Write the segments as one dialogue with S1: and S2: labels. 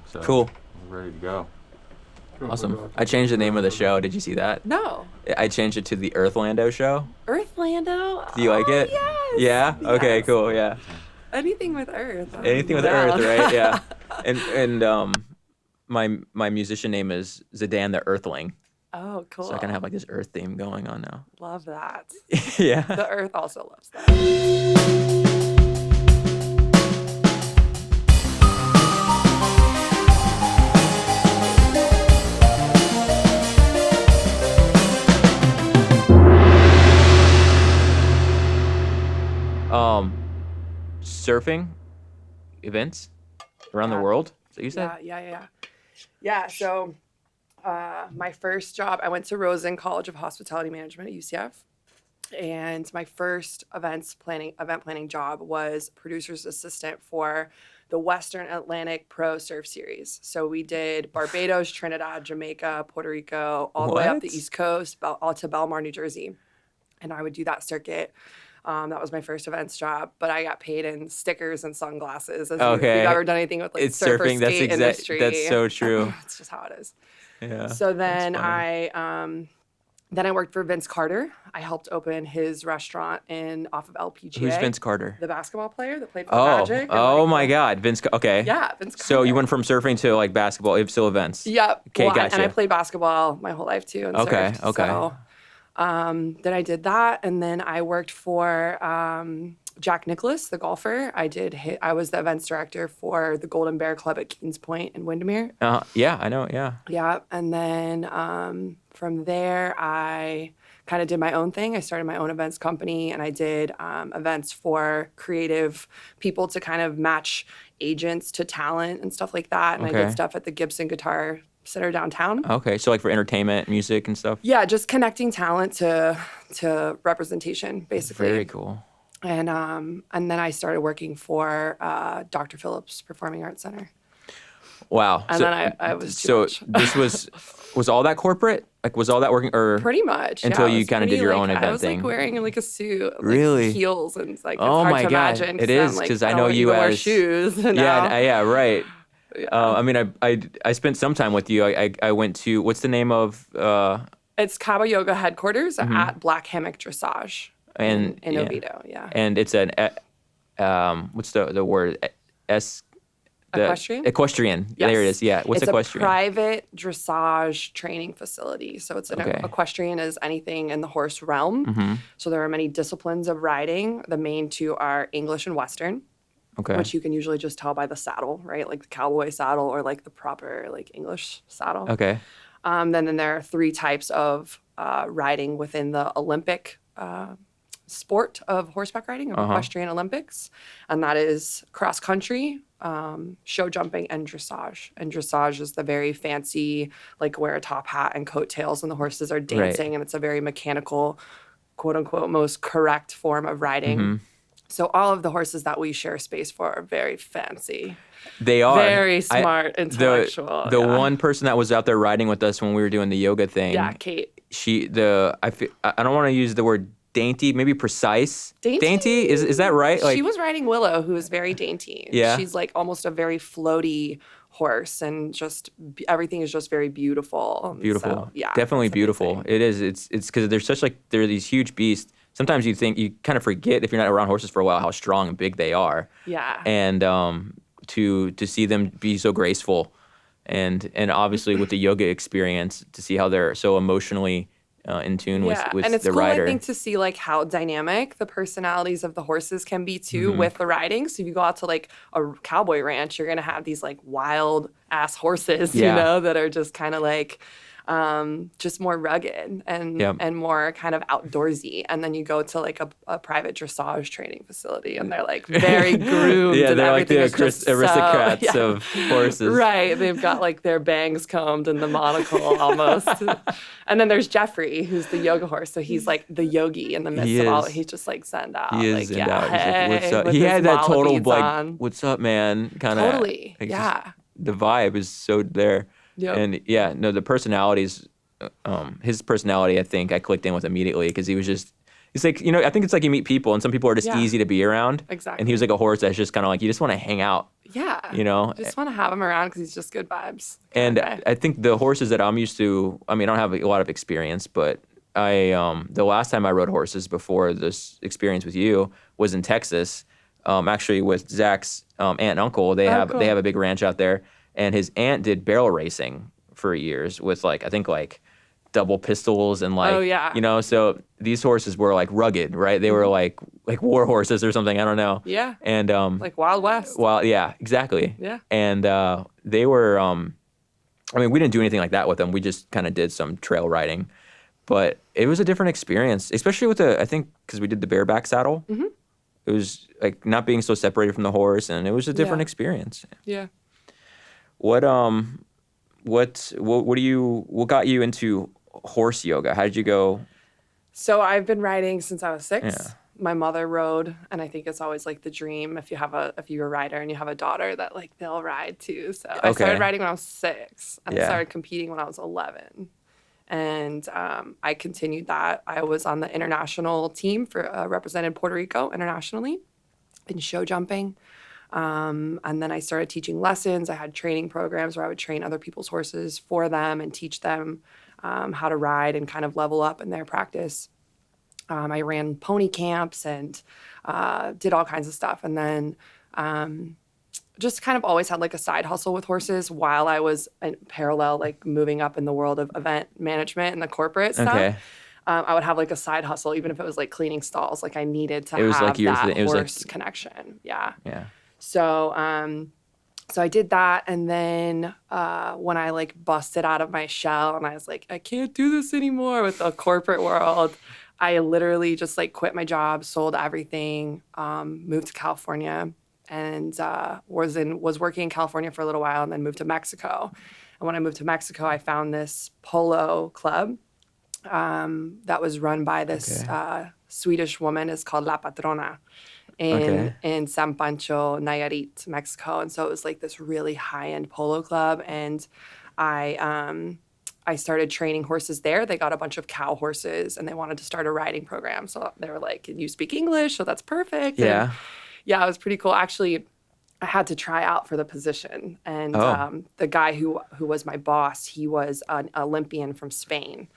S1: So
S2: Cool.
S1: we're ready to go.
S2: Awesome. I changed the name of the show. Did you see that?
S3: No.
S2: I changed it to the Earthlando Show.
S3: Earthlando?
S2: Do you like it?
S3: Yes.
S2: Yeah? Okay,
S3: Yes.
S2: cool, yeah.
S3: Anything with Earth.
S2: Anything with
S3: down.
S2: Earth, right? Yeah. And my musician name is Zidane the Earthling.
S3: Oh, cool.
S2: So I kind of have like this Earth theme going on now.
S3: Love that.
S2: Yeah.
S3: The Earth also loves that.
S2: Surfing events around the
S3: Yeah.
S2: world. Is that what you said?
S3: Yeah. So my first job, I went to Rosen College of Hospitality Management at UCF. And my first event planning job was producer's assistant for the Western Atlantic Pro Surf Series. So we did Barbados, Trinidad, Jamaica, Puerto Rico, all the way up the
S2: What?
S3: East Coast, all to Belmar, New Jersey. And I would do that circuit. That was my first events job, but I got paid in stickers and sunglasses. If you've ever done anything with like
S2: It's
S3: surf or
S2: surfing.
S3: skate industry,
S2: That's so true.
S3: It's just how it is.
S2: Yeah.
S3: So then
S2: that's funny.
S3: I worked for Vince Carter. I helped open his restaurant off of LPGA.
S2: Who's Vince Carter?
S3: The basketball player that played for the Magic.
S2: Oh my God, Vince. Okay.
S3: Yeah, Vince Carter.
S2: So you went from surfing to like basketball, still events.
S3: Yep.
S2: Okay,
S3: Well,
S2: gotcha.
S3: And I played basketball my whole life too. And
S2: Okay,
S3: surfed.
S2: okay.
S3: So then I did that, and then I worked for Jack Nicklaus, the golfer. I was the events director for the Golden Bear Club at Kings Point in Windermere.
S2: Yeah, I know. Yeah.
S3: Yeah, and then from there, I kind of did my own thing. I started my own events company, and I did events for creative people to kind of match agents to talent and stuff like that. And I
S2: Okay.
S3: did stuff at the Gibson Guitar Center downtown.
S2: Okay, so like for entertainment, music, and stuff.
S3: Yeah, just connecting talent to representation, basically.
S2: Very cool.
S3: And then I started working for Dr. Phillips Performing Arts Center.
S2: Wow.
S3: And
S2: so,
S3: then I was too
S2: so
S3: much.
S2: this was all that corporate? Like was all that working or
S3: Pretty much.
S2: Until
S3: yeah,
S2: you
S3: it was
S2: kinda did
S3: pretty,
S2: your
S3: like,
S2: own event
S3: I was
S2: thing.
S3: like wearing like a suit, like
S2: Really?
S3: heels, and it's like it's
S2: Oh
S3: hard
S2: my
S3: to
S2: God.
S3: imagine.
S2: It is,
S3: I'm
S2: 'cause
S3: like,
S2: I know
S3: don't
S2: you
S3: even wear
S2: as-
S3: shoes.
S2: Yeah,
S3: now.
S2: yeah, right.
S3: Yeah.
S2: I mean, I spent some time with you. I went to what's the name of
S3: It's CabaYoga headquarters at Black Hammock Dressage
S2: and
S3: in
S2: yeah.
S3: Oviedo. Yeah.
S2: And it's an what's the word
S3: Equestrian?
S2: Equestrian.
S3: Yes.
S2: There it is. Yeah. What's
S3: it's
S2: equestrian?
S3: a private dressage training facility. So it's
S2: Okay.
S3: equestrian is anything in the horse realm.
S2: Mm-hmm.
S3: So there are many disciplines of riding. The main two are English and Western,
S2: Okay.
S3: which you can usually just tell by the saddle, right? Like the cowboy saddle or like the proper like English saddle.
S2: Okay.
S3: Then there are three types of riding within the Olympic sport of horseback riding, of equestrian Olympics, and that is cross country, show jumping, and dressage. And dressage is the very fancy, like wear a top hat and coattails, and the horses are dancing, and it's a very mechanical, quote unquote, most correct form of riding.
S2: Mm-hmm.
S3: So all of the horses that we share space for are very fancy,
S2: They are
S3: very smart, intellectual.
S2: The
S3: yeah.
S2: one person that was out there riding with us when we were doing the yoga thing.
S3: Yeah, Kate.
S2: I don't want to use the word dainty, maybe precise.
S3: Dainty?
S2: Is that right? Like
S3: She was riding Willow, who is very dainty.
S2: Yeah.
S3: She's like almost a very floaty horse, and just everything is just very beautiful.
S2: beautiful.
S3: So, yeah,
S2: Definitely
S3: it's
S2: beautiful.
S3: amazing.
S2: It is. It's because they're these huge beasts. Sometimes you kind of forget if you're not around horses for a while how strong and big they are.
S3: Yeah.
S2: And to see them be so graceful, and obviously with the yoga experience to see how they're so emotionally in tune with
S3: and it's
S2: the
S3: cool,
S2: rider.
S3: I think, to see like how dynamic the personalities of the horses can be too
S2: Mm-hmm.
S3: with the riding. So if you go out to like a cowboy ranch, you're gonna have these like wild ass horses,
S2: Yeah.
S3: you know, that are just kind of like just more rugged and
S2: Yep.
S3: and more kind of outdoorsy. And then you go to like a private dressage training facility, and they're like very groomed.
S2: Yeah,
S3: and
S2: they're like
S3: everything
S2: the
S3: is just so-
S2: aristocrats
S3: yeah.
S2: of horses.
S3: Right. They've got like their bangs combed and the monocle almost. And then there's Jeffrey, who's the yoga horse. So he's like the yogi in the midst
S2: He
S3: of all.
S2: is.
S3: He's just like zen out.
S2: He is
S3: like,
S2: zen
S3: yeah,
S2: out. He's like, what's
S3: hey,
S2: up?
S3: with
S2: He
S3: his
S2: had that
S3: mala
S2: total
S3: beads
S2: like,
S3: on.
S2: what's up, man? Kind of.
S3: Totally. Yeah.
S2: The vibe is so there.
S3: Yep.
S2: And yeah, no, the personalities, his personality, I think I clicked in with immediately because he was just, He's like, I think it's like you meet people, and some people are just easy to be around.
S3: Exactly.
S2: And he was like a horse that's just kind of like, you just want to hang out.
S3: Yeah. Just want to have him around because he's just good vibes.
S2: And I think the horses that I'm used to, I mean, I don't have a lot of experience, but the last time I rode horses before this experience with you was in Texas, actually with Zach's aunt and uncle. They have a big ranch out there, and his aunt did barrel racing for years with I think double pistols and so these horses were like rugged, right? They were like war horses or something. I don't know.
S3: Yeah.
S2: And
S3: like Wild West.
S2: Well, yeah, exactly.
S3: Yeah.
S2: And they were I mean, we didn't do anything like that with them. We just kind of did some trail riding, but it was a different experience, especially with I think because we did the bareback saddle. Mm-hmm. It was like not being so separated from the horse, and it was a different experience.
S3: Yeah.
S2: What got you into horse yoga? How did you go?
S3: So I've been riding since I was 6.
S2: Yeah.
S3: My mother rode, and I think it's always like the dream if you're a rider and you have a daughter that they'll ride too. So I started riding when I was 6, and I started competing when I was 11. And I continued that. I was on the international team for represented Puerto Rico internationally in show jumping. And then I started teaching lessons. I had training programs where I would train other people's horses for them and teach them how to ride and kind of level up in their practice. I ran pony camps and did all kinds of stuff. And then just kind of always had a side hustle with horses while I was in parallel, moving up in the world of event management and the corporate stuff.
S2: Okay.
S3: I would have a side hustle, even if it was cleaning stalls. I needed to
S2: have
S3: that horse connection. Yeah.
S2: Yeah.
S3: So, so I did that. And then when I busted out of my shell and I was like, I can't do this anymore with the corporate world, I literally just quit my job, sold everything, moved to California, and was working in California for a little while, and then moved to Mexico. And when I moved to Mexico, I found this polo club that was run by this Swedish woman. It's called La Patrona in San Pancho, Nayarit, Mexico. And so it was this really high-end polo club, and I started training horses there. They got a bunch of cow horses, and they wanted to start a riding program. So they were like, "Can you speak English?" So that's perfect.
S2: Yeah.
S3: And yeah, it was pretty cool. Actually, I had to try out for the position. And the guy who was my boss, he was an Olympian from Spain.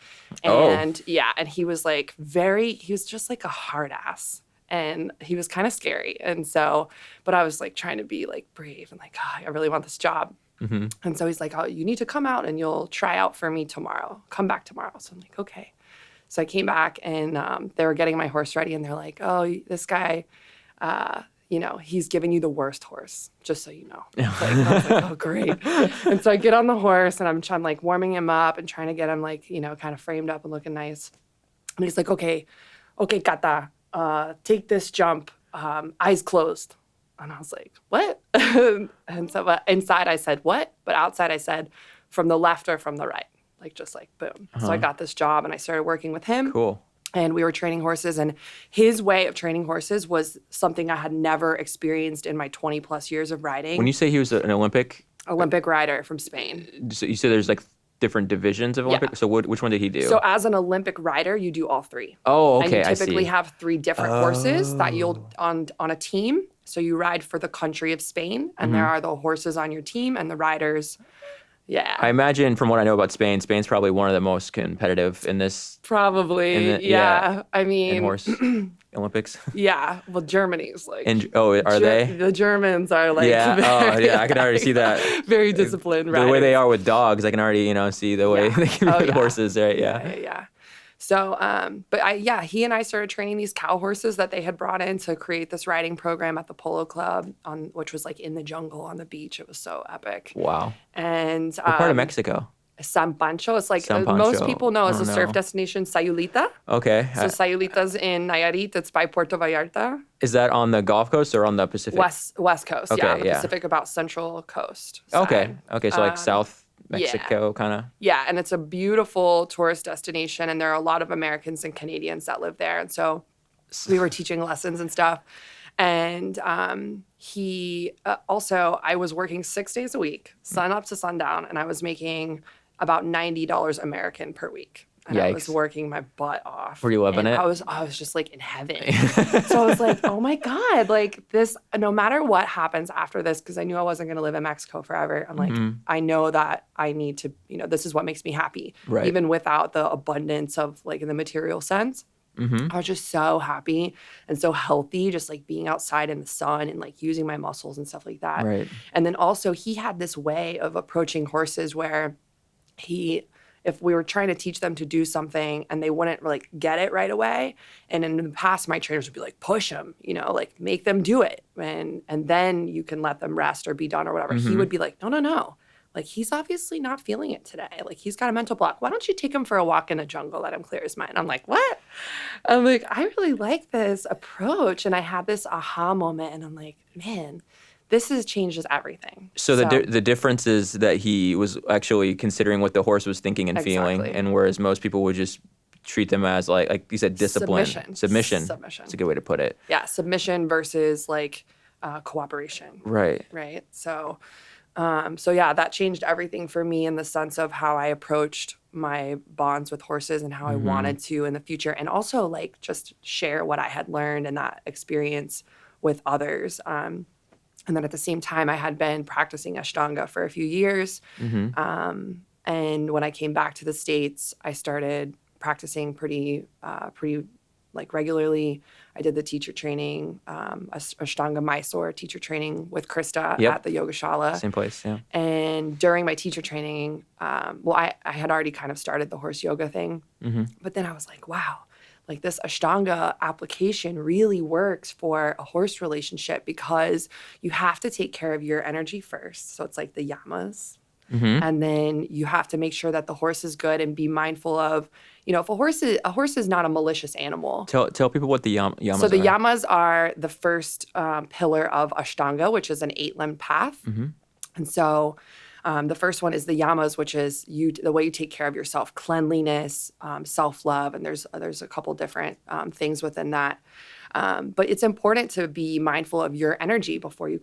S3: And and he was he was just a hard ass. And he was kind of scary. And so, but I was trying to be brave and I really want this job. Mm-hmm. And so he's like, "Oh, you need to come out and you'll try out for me tomorrow. Come back tomorrow." So I'm like, "Okay." So I came back, and they were getting my horse ready, and they're like, "Oh, this guy, he's giving you the worst horse, just so you know." I was like, "Oh, great." And so I get on the horse, and I'm warming him up and trying to get him kind of framed up and looking nice. And he's like, okay, Kata, take this jump, eyes closed. And I was like, "What?" And so inside I said, "What?" But outside I said, "From the left or from the right?" Just boom. So I got this job, and I started working with him.
S2: Cool.
S3: And we were training horses, and his way of training horses was something I had never experienced in my 20 plus years of riding.
S2: When you say he was an Olympic
S3: rider from Spain.
S2: So you said there's different divisions of Olympic. Yeah. So which one did he do?
S3: So as an Olympic rider, you do all 3.
S2: Oh, okay.
S3: And you typically have 3 different horses that you'll on a team. So you ride for the country of Spain, and there are the horses on your team and the riders. Yeah.
S2: I imagine from what I know about Spain, Spain's probably one of the most competitive in this.
S3: Probably. Yeah. I mean.
S2: In horse Olympics.
S3: Yeah. Well, Germany's
S2: are they?
S3: The Germans are
S2: Yeah. Yeah. I can already see that.
S3: Very disciplined riders.
S2: The way they are with dogs, I can already, see the way they can with horses, right?
S3: Yeah. So, he and I started training these cow horses that they had brought in to create this riding program at the Polo Club, which was in the jungle on the beach. It was so epic.
S2: Wow.
S3: And
S2: what part of Mexico?
S3: San Pancho. It's
S2: San Pancho.
S3: Most people know as a surf destination, Sayulita.
S2: Okay.
S3: So Sayulita's in Nayarit. It's by Puerto Vallarta.
S2: Is that on the Gulf Coast or on the Pacific?
S3: West Coast.
S2: Okay,
S3: the Pacific, about Central Coast
S2: side. Okay. So South Mexico kind of.
S3: Yeah, and it's a beautiful tourist destination, and there are a lot of Americans and Canadians that live there. And so we were teaching lessons and stuff. And he also, I was working 6 days a week, sun up to sundown, and I was making about $90 American per week. and I was working my butt off.
S2: Were you loving it?
S3: I was just like in heaven. So I was like, oh my God, like this, no matter what happens after this, because I knew I wasn't going to live in Mexico forever. I'm like, I know that I need to, this is what makes me happy.
S2: Right.
S3: Even without the abundance of like in the material sense. I was just so happy and so healthy, just like being outside in the sun and like using my muscles and stuff like that.
S2: Right.
S3: And then also he had this way of approaching horses where if we were trying to teach them to do something and they wouldn't like get it right away. And in the past, my trainers would be like, push them, like make them do it. And then you can let them rest or be done or whatever. He would be like, no. Like, he's obviously not feeling it today. Like, he's got a mental block. Why don't you take him for a walk in a jungle, let him clear his mind? I'm like, what? I'm like, I really like this approach. And I had this aha moment. And I'm like, man, changes everything.
S2: So the difference is that he was actually considering what the horse was thinking and feeling. And whereas most people would just treat them as like you said, discipline. Submission. That's a good way to put it.
S3: Yeah, submission versus like cooperation.
S2: Right.
S3: Right. So yeah, that changed everything for me in the sense of how I approached my bonds with horses and how I wanted to in the future. And also like just share what I had learned and that experience with others. And then at the same time, I had been practicing Ashtanga for a few years. And when I came back to the States, I started practicing pretty like regularly. I did the teacher training, Ashtanga Mysore teacher training with Krista at the Yogashala.
S2: Same place, yeah.
S3: And during my teacher training, I had already kind of started the horse yoga thing. But then I was like, wow, like this Ashtanga application really works for a horse relationship because you have to take care of your energy first. So it's like the yamas. And then you have to make sure that the horse is good and be mindful of, if a horse is not a malicious animal.
S2: Tell people what the yamas are.
S3: So the yamas are the first pillar of Ashtanga, which is an 8-limb path. And so the first one is the yamas, which is the way you take care of yourself, cleanliness, self-love, and there's a couple different things within that. But it's important to be mindful of your energy before you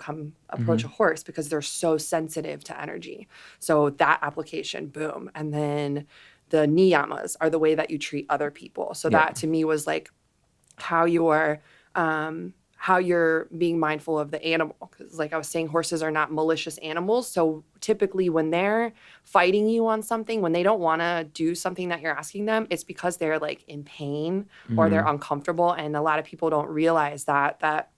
S3: approach a horse because they're so sensitive to energy. So that application, boom. And then the niyamas are the way that you treat other people. So that to me was like how you're being mindful of the animal. Because like I was saying, horses are not malicious animals. So typically when they're fighting you on something, when they don't want to do something that you're asking them, it's because they're like in pain or they're uncomfortable. And a lot of people don't realize that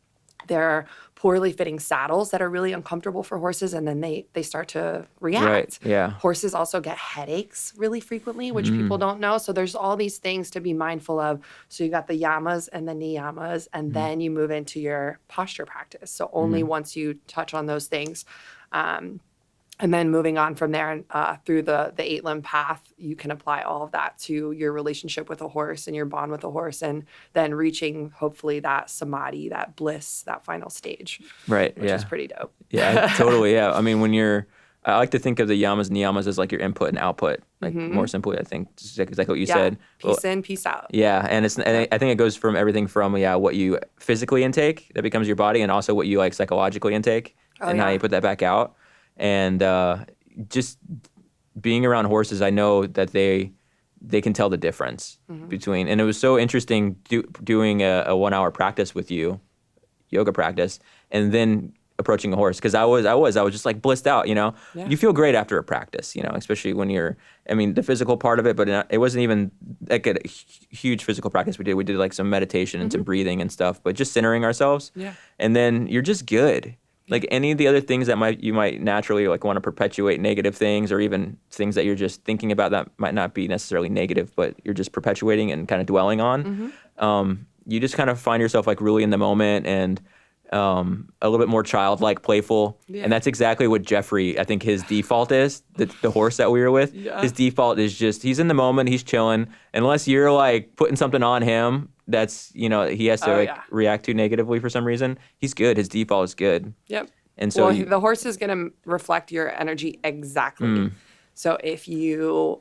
S3: there are poorly fitting saddles that are really uncomfortable for horses, and then they start to react.
S2: Right, yeah.
S3: Horses also get headaches really frequently, which people don't know. So there's all these things to be mindful of. So you got the yamas and the niyamas, and then you move into your posture practice. So only once you touch on those things. And then moving on from there through the 8-limb path, you can apply all of that to your relationship with a horse and your bond with a horse, and then reaching hopefully that samadhi, that bliss, that final stage.
S2: Right.
S3: Which is pretty dope.
S2: Yeah, totally. Yeah. I mean, I like to think of the yamas and niyamas as like your input and output. Like more simply, I think just exactly what you said.
S3: Peace in, peace out.
S2: Yeah, and I think it goes from everything from what you physically intake that becomes your body, and also what you like psychologically intake and how you put that back out. And just being around horses, I know that they can tell the difference between. And it was so interesting doing a 1-hour practice with you, yoga practice, and then approaching a horse, because I was just like blissed out. You feel great after a practice, especially when the physical part of it, but it wasn't even like a huge physical practice we did like some meditation and some breathing and stuff, but just centering ourselves. And then you're just good. Like any of the other things that you might naturally like want to perpetuate negative things, or even things that you're just thinking about that might not be necessarily negative, but you're just perpetuating and kind of dwelling on. You just kind of find yourself like really in the moment and a little bit more childlike, playful. And that's exactly what Jeffrey, I think his default is, the horse that we were with. His default is just, he's in the moment, he's chilling. Unless you're like putting something on him that's, he has to react to negatively for some reason, he's good. His default is good. Yep. And so
S3: the horse is going to reflect your energy exactly. So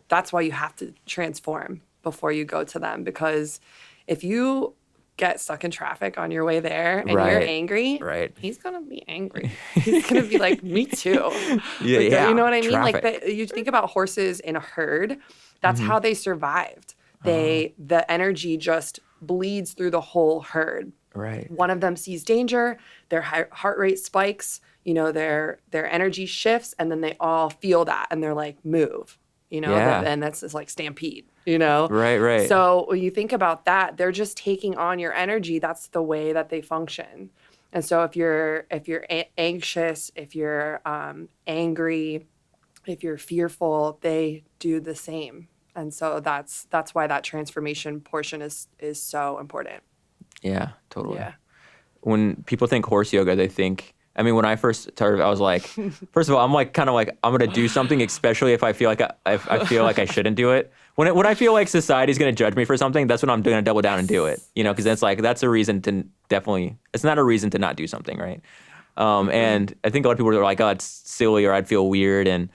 S3: that's why you have to transform before you go to them, because if you get stuck in traffic on your way there and you're angry, he's going to be angry. He's going to be like, me too. You know what I mean? Traffic. Like you think about horses in a herd, that's how they survived. The energy just bleeds through the whole herd.
S2: Right.
S3: One of them sees danger, their heart rate spikes, their energy shifts, and then they all feel that and they're like, move, and that's just like stampede,
S2: Right.
S3: So when you think about that, they're just taking on your energy. That's the way that they function. And so if you're anxious, if you're angry, if you're fearful, they do the same. And so that's why that transformation portion is so important.
S2: Yeah, totally.
S3: Yeah.
S2: When people think horse yoga, they think, I mean, when I first started, I was like, first of all, I'm like, kind of like, I'm going to do something, especially if I feel like I feel like I shouldn't do it. When I feel like society's going to judge me for something, that's when I'm going to double down and do it, because it's like, that's a reason to definitely, it's not a reason to not do something, right? And I think a lot of people are like, oh, it's silly, or I'd feel weird. And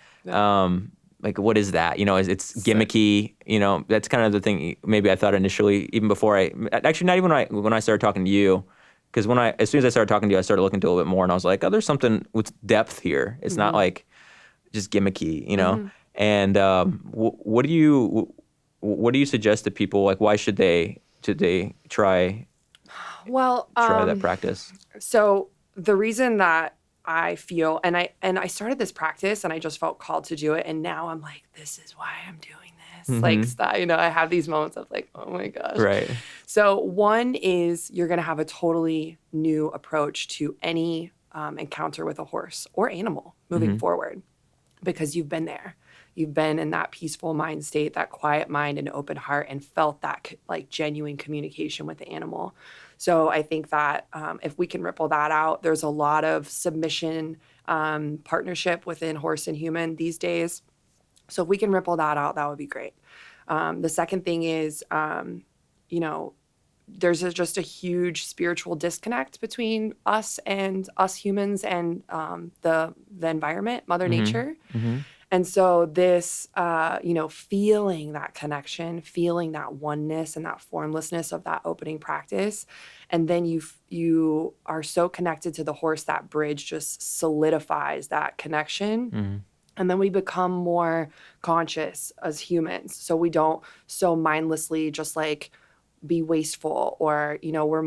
S2: like, what is that? It's gimmicky, that's kind of the thing maybe I thought initially, even before actually not even when I started talking to you, because as soon as I started talking to you, I started looking into it a little bit more, and I was like, oh, there's something with depth here. It's not like just gimmicky, And what do you suggest to people? Like, why should they try that practice?
S3: So the reason that I feel, and I started this practice and I just felt called to do it. And now I'm like, this is why I'm doing this. Like, I have these moments of like, oh my gosh.
S2: Right.
S3: So one is you're going to have a totally new approach to any encounter with a horse or animal moving forward, because you've been there. You've been in that peaceful mind state, that quiet mind and open heart, and felt that like genuine communication with the animal. So I think that if we can ripple that out, there's a lot of submission partnership within horse and human these days. So if we can ripple that out, that would be great. The second thing is, there's just a huge spiritual disconnect between us humans and the environment, Mother Nature. And so this, feeling that connection, feeling that oneness and that formlessness of that opening practice, and then you are so connected to the horse, that bridge just solidifies that connection. And then we become more conscious as humans. So we don't so mindlessly just like be wasteful, or, we're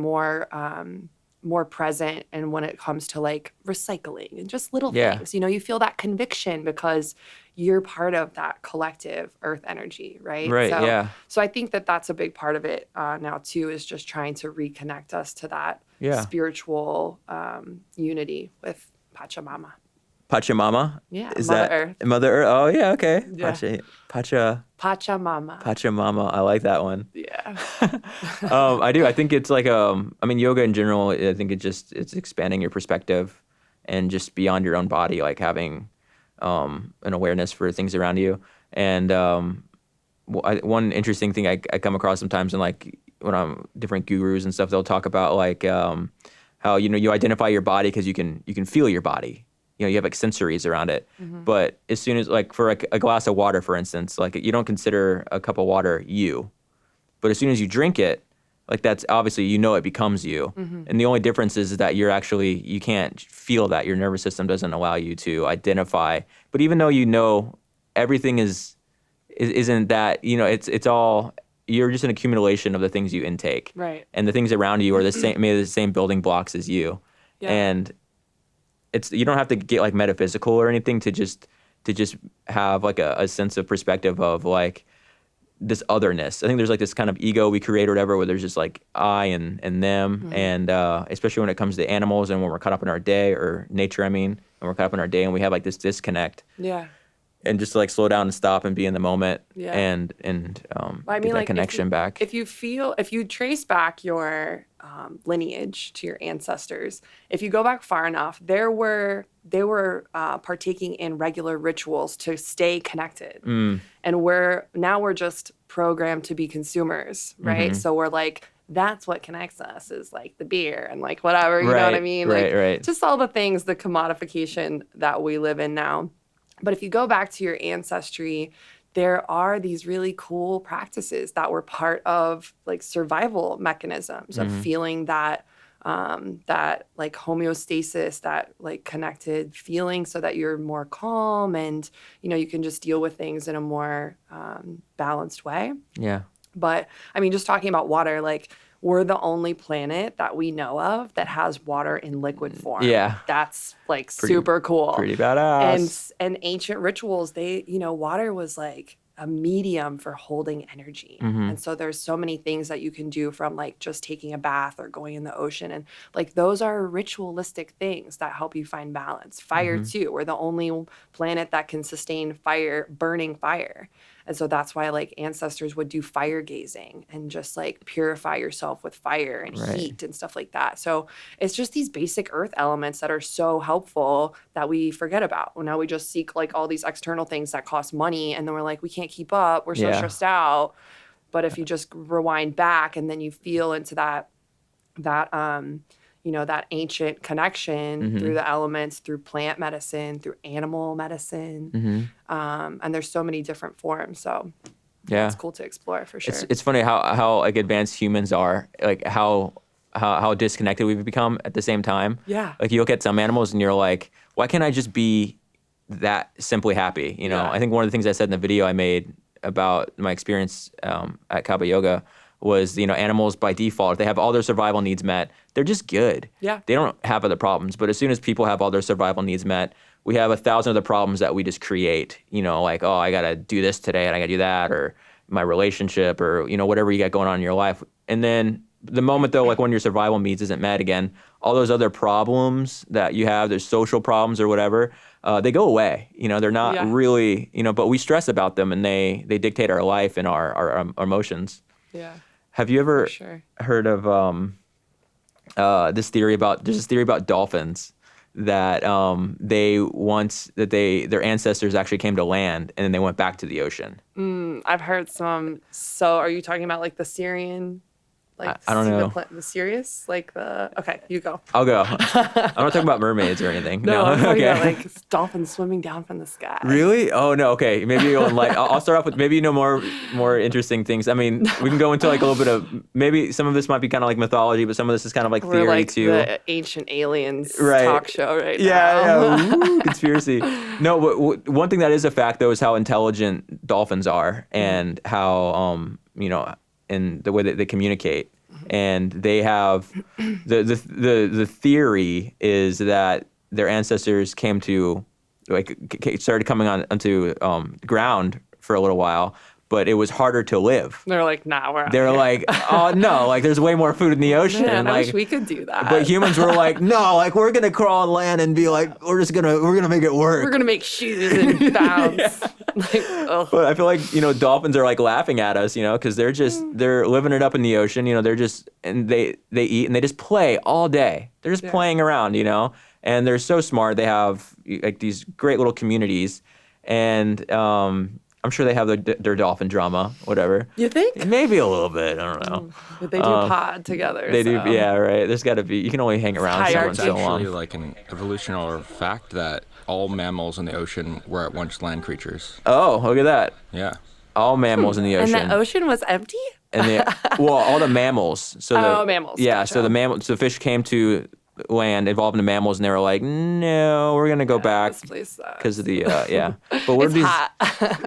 S3: more present. And when it comes to like recycling and just little things, you feel that conviction because you're part of that collective earth energy, right?
S2: Right.
S3: So I think that that's a big part of it now too, is just trying to reconnect us to that spiritual unity with Pachamama.
S2: Pachamama?
S3: Yeah,
S2: Is
S3: Mother
S2: that
S3: Earth.
S2: Mother Earth? Oh yeah, okay.
S3: Yeah.
S2: Pachamama.
S3: Pachamama.
S2: I like that one.
S3: Yeah.
S2: I do. I think it's like yoga in general, I think it's expanding your perspective and just beyond your own body, like having an awareness for things around you. And one interesting thing I come across sometimes in like when I'm different gurus and stuff, they'll talk about like how you identify your body because you can feel your body. You have like sensories around it. But as soon as like for like a glass of water, for instance, like you don't consider a cup of water you. But as soon as you drink it, like that's obviously, it becomes you. And the only difference is that you can't feel that. Your nervous system doesn't allow you to identify. But even though everything isn't that, it's all, you're just an accumulation of the things you intake.
S3: Right.
S2: And the things around you are maybe the same building blocks as you.
S3: Yeah.
S2: And you don't have to get like metaphysical or anything to just have like a sense of perspective of like this otherness. I think there's like this kind of ego we create or whatever, where there's just like I and them. And especially when it comes to animals and when we're caught up in our day, or nature, and we're caught up in our day and we have like this disconnect.
S3: Yeah.
S2: And just to like slow down and stop and be in the moment.
S3: Yeah.
S2: and get that connection back.
S3: If you trace back your lineage to your ancestors, if you go back far enough, they were partaking in regular rituals to stay connected. And we're just programmed to be consumers, right? So we're like, that's what connects us, is like the beer and like whatever, you know what I mean?
S2: Right.
S3: Just all the things, the commodification that we live in now. But if you go back to your ancestry, there are these really cool practices that were part of like survival mechanisms of feeling that like homeostasis, that like connected feeling, so that you're more calm and you can just deal with things in a more balanced way.
S2: Yeah.
S3: But I mean, just talking about water, like we're the only planet that we know of that has water in liquid form.
S2: Yeah.
S3: That's like super cool.
S2: Pretty badass.
S3: And ancient rituals, water was like a medium for holding energy. And so there's so many things that you can do, from like just taking a bath or going in the ocean. And like those are ritualistic things that help you find balance. Fire too. We're the only planet that can sustain burning fire. And so that's why like ancestors would do fire gazing and just like purify yourself with fire and heat and stuff like that. So it's just these basic earth elements that are so helpful that we forget about. Well, now we just seek like all these external things that cost money, and then we're like, we can't keep up. We're so stressed out. But if you just rewind back and then you feel into that ancient connection through the elements, through plant medicine, through animal medicine. And there's so many different forms. So it's cool to explore for sure.
S2: It's funny how like advanced humans are, like how disconnected we've become at the same time.
S3: Yeah.
S2: Like you look at some animals and you're like, why can't I just be that simply happy? You know, I think one of the things I said in the video I made about my experience at CabaYoga was, animals by default, if they have all their survival needs met, they're just good.
S3: Yeah.
S2: They don't have other problems. But as soon as people have all their survival needs met, we have 1,000 other problems that we just create. Like, oh, I got to do this today and I got to do that, or my relationship, or, whatever you got going on in your life. And then the moment, though, like when your survival needs isn't met again, all those other problems that you have, there's social problems or whatever, they go away. They're not really, but we stress about them, and they dictate our life and our emotions.
S3: Yeah.
S2: Have you ever heard of there's this theory about dolphins that their ancestors actually came to land and then they went back to the ocean?
S3: I've heard some. So are you talking about like the Syrian? Like
S2: I don't know.
S3: The Sirius? Okay, you go.
S2: I'll go. I'm not talking about mermaids or anything.
S3: No, I'm talking about like dolphins swimming down from the sky.
S2: Really? Oh no. Okay. Maybe you'll I'll start off with maybe more interesting things. I mean, we can go into like a little bit of, maybe some of this might be kind of like mythology, but some of this is kind of like theory
S3: like
S2: too.
S3: The ancient aliens talk show now.
S2: Yeah. Ooh, conspiracy. No, but one thing that is a fact though is how intelligent dolphins are, and how and the way that they communicate. And they have the theory is that their ancestors came to started coming onto ground for a little while, but it was harder to live.
S3: They're like, nah, we're out
S2: They're
S3: here.
S2: like, oh no, like there's way more food in the ocean.
S3: Man, I
S2: like,
S3: wish we could do that.
S2: But humans were like, no, like we're gonna crawl on land and be like, we're gonna make it work.
S3: We're gonna make shoes and bounce.
S2: But I feel like dolphins are like laughing at us, because they're living it up in the ocean. They're just, and they eat and they just play all day. They're just playing around, and they're so smart. They have like these great little communities, and I'm sure they have their dolphin drama, whatever.
S3: You think?
S2: Maybe a little bit. I don't know.
S3: But they do pod together.
S2: They do, yeah, right. There's got to be. You can only hang around someone so long.
S1: It's actually like an evolutionary fact that all mammals in the ocean were at once land creatures.
S2: Oh, look at that.
S1: Yeah.
S2: All mammals in the ocean.
S3: And the ocean was empty?
S2: And all the mammals. So
S3: mammals.
S2: Yeah,
S3: Gotcha.
S2: so the fish came to land, evolved into mammals, and they were like, no, we're gonna go back because of the But what
S3: it's hot.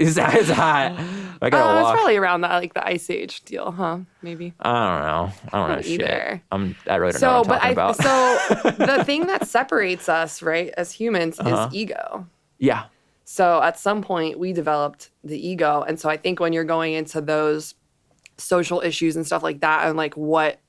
S2: It's hot. I gotta walk.
S3: It's probably around that like the Ice Age deal, huh? Maybe.
S2: I don't know shit.
S3: Either.
S2: I really don't know what I'm talking about.
S3: So the thing that separates us, right, as humans, is ego.
S2: Yeah.
S3: So at some point we developed the ego, and so I think when you're going into those social issues and stuff like that, and like what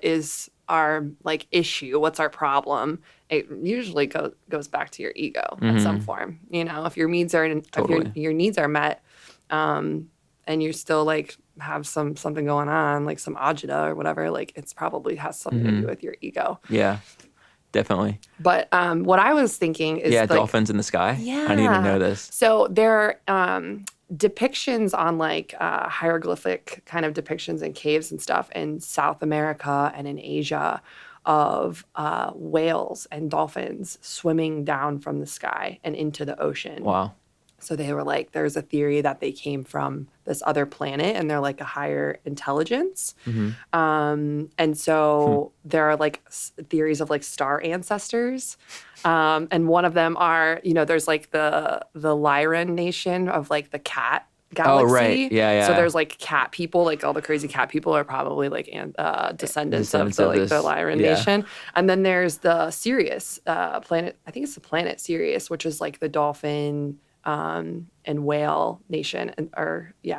S3: is our like issue, what's our problem, it usually goes back to your ego in some form. If your needs are if your needs are met, and you still like have something going on, like some agita or whatever, like it's probably has something to do with your ego.
S2: Yeah, definitely.
S3: But what I was thinking is
S2: dolphins in the sky.
S3: Yeah,
S2: I didn't even know this.
S3: So there are depictions on like hieroglyphic kind of depictions in caves and stuff in South America and in Asia of whales and dolphins swimming down from the sky and into the ocean.
S2: Wow.
S3: So they were like, there's a theory that they came from this other planet and they're like a higher intelligence. And so there are like theories of like star ancestors. And one of them are, there's like the Lyran nation of like the cat galaxy.
S2: Oh, right. Yeah.
S3: So there's like cat people, like all the crazy cat people are probably like descendants of the
S2: this.
S3: the Lyran
S2: Yeah.
S3: nation. And then there's the Sirius planet. I think it's the planet Sirius, which is like the dolphin and whale nation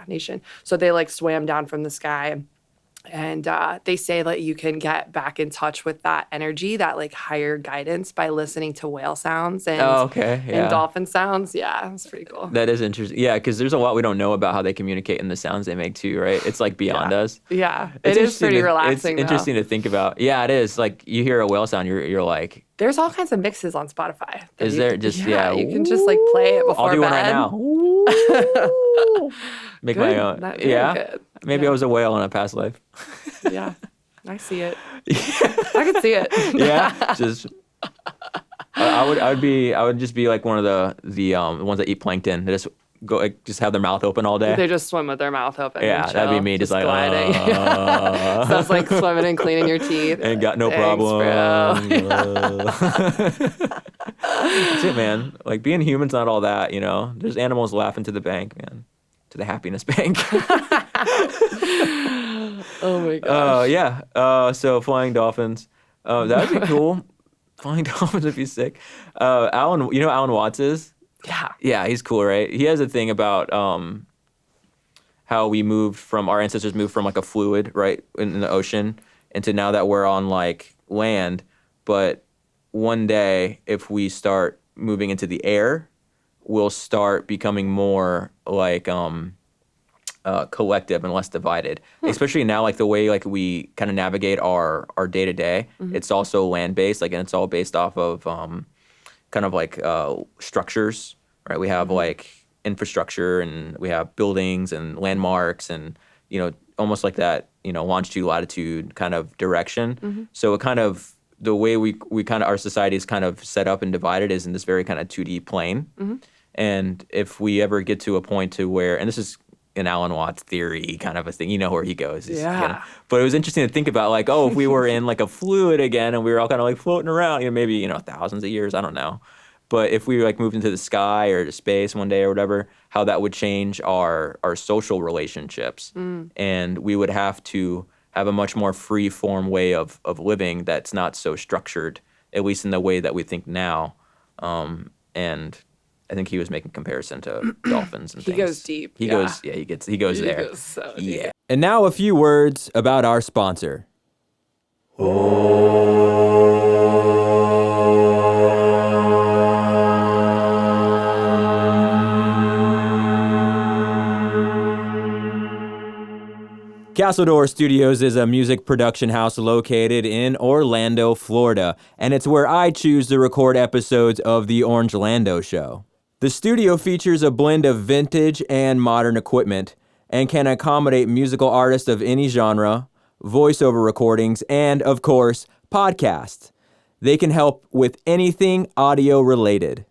S3: nation. So they like swam down from the sky. And they say that you can get back in touch with that energy, that like higher guidance by listening to whale sounds and,
S2: Okay. Yeah.
S3: and dolphin sounds. Yeah, it's pretty cool.
S2: That is interesting. Yeah, because there's a lot we don't know about how they communicate and the sounds they make too, right? It's like beyond us.
S3: Yeah,
S2: It's
S3: it is pretty relaxing.
S2: It's interesting to think about. Yeah, it is. Like you hear a whale sound, you're like,
S3: There's all kinds of mixes on Spotify.
S2: is there just
S3: you can just like play it before
S2: I'll do one
S3: bed.
S2: right now. Ooh. Make my
S3: Good.
S2: own.
S3: Very
S2: Yeah.
S3: good.
S2: Maybe I was a whale in a past life.
S3: Yeah, I see it. I can see it.
S2: Yeah. Just I would just be like one of the ones that eat plankton. They just go just have their mouth open all day.
S3: They just swim with their mouth open.
S2: Yeah,
S3: and
S2: that'd be
S3: chill,
S2: me, just like,
S3: gliding. Sounds like swimming and cleaning your teeth.
S2: Ain't got no
S3: Thanks,
S2: problem.
S3: bro.
S2: That's it, man. Like being human's not all that, you know. There's animals laughing to the bank, man. To the happiness bank.
S3: Oh my gosh.
S2: Yeah. So flying dolphins. That would be cool. Flying dolphins would be sick. Alan, you know who Alan Watts is?
S3: Yeah.
S2: Yeah, he's cool, right? He has a thing about how our ancestors moved from like a fluid, right, in the ocean, into now that we're on like land. But one day, if we start moving into the air, we'll start becoming more like collective and less divided. Especially now, like the way like we kind of navigate our day to day, it's also land based, like, and it's all based off of kind of like structures, right? We have like infrastructure, and we have buildings and landmarks, and almost like that, longitude, latitude kind of direction. So it kind of the way we kind of our society is kind of set up and divided is in this very kind of 2D plane. And if we ever get to a point to where, and this is an Alan Watts theory kind of a thing, where he goes.
S3: Yeah.
S2: But it was interesting to think about, like, if we were in like a fluid again and we were all kind of like floating around, maybe, thousands of years, I don't know. But if we like moved into the sky or space one day or whatever, how that would change our social relationships. And we would have to have a much more free form way of living that's not so structured, at least in the way that we think now. And I think he was making comparison to dolphins and things.
S3: He goes deep.
S2: He goes there.
S3: He goes so deep.
S2: Yeah. And now a few words about our sponsor. Castledor Studios is a music production house located in Orlando, Florida, and it's where I choose to record episodes of The Orange Lando Show. The studio features a blend of vintage and modern equipment and can accommodate musical artists of any genre, voiceover recordings, and, of course, podcasts. They can help with anything audio related.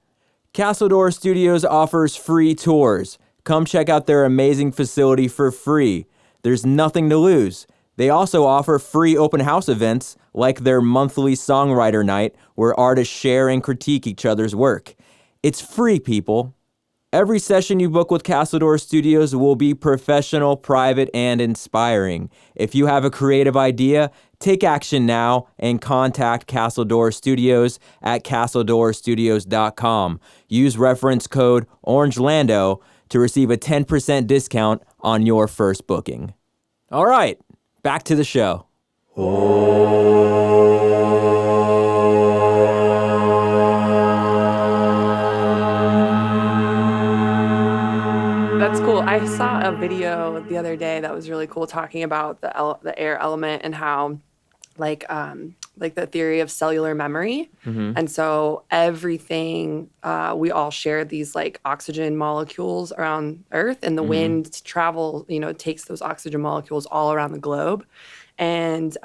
S2: Castledor Studios offers free tours. Come check out their amazing facility for free. There's nothing to lose. They also offer free open house events like their monthly songwriter night where artists share and critique each other's work. It's free, people. Every session you book with Castledor Studios will be professional, private, and inspiring. If you have a creative idea, take action now and contact Castledor Studios at castledorstudios.com. Use reference code OrangeLando to receive a 10% discount on your first booking. All right, back to the show.
S3: That's cool. I saw a video the other day that was really cool, talking about the air element and how, like the theory of cellular memory. And so everything, we all share these like oxygen molecules around Earth, and the wind travel, takes those oxygen molecules all around the globe, and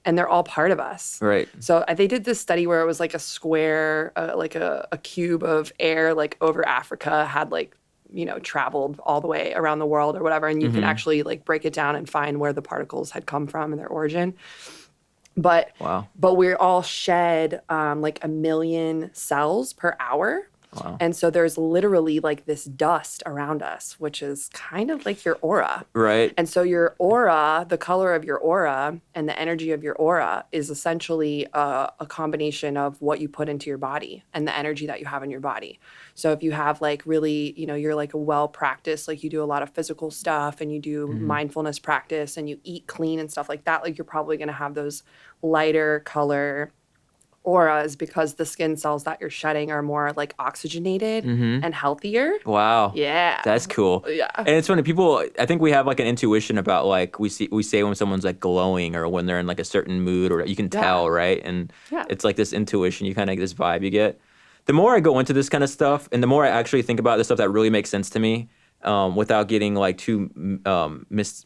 S3: they're all part of us.
S2: Right.
S3: So they did this study where it was like a square, like a cube of air, like over Africa had like, traveled all the way around the world or whatever. And you can actually like break it down and find where the particles had come from and their origin. But
S2: Wow.
S3: But we're all shed like 1 million cells per hour.
S2: Wow.
S3: And so there's literally like this dust around us, which is kind of like your aura.
S2: Right.
S3: And so your aura, the color of your aura and the energy of your aura is essentially a combination of what you put into your body and the energy that you have in your body. So if you have like really, you're like a well-practiced, like you do a lot of physical stuff and you do mindfulness practice and you eat clean and stuff like that, like you're probably going to have those lighter color auras because the skin cells that you're shedding are more like oxygenated and healthier.
S2: Wow.
S3: Yeah.
S2: That's cool.
S3: Yeah.
S2: And it's funny, people, I think we have like an intuition about like, we say when someone's like glowing or when they're in like a certain mood, or you can tell, right? And it's like this intuition, you kind of get this vibe you get. The more I go into this kind of stuff and the more I actually think about the stuff that really makes sense to me, without getting like too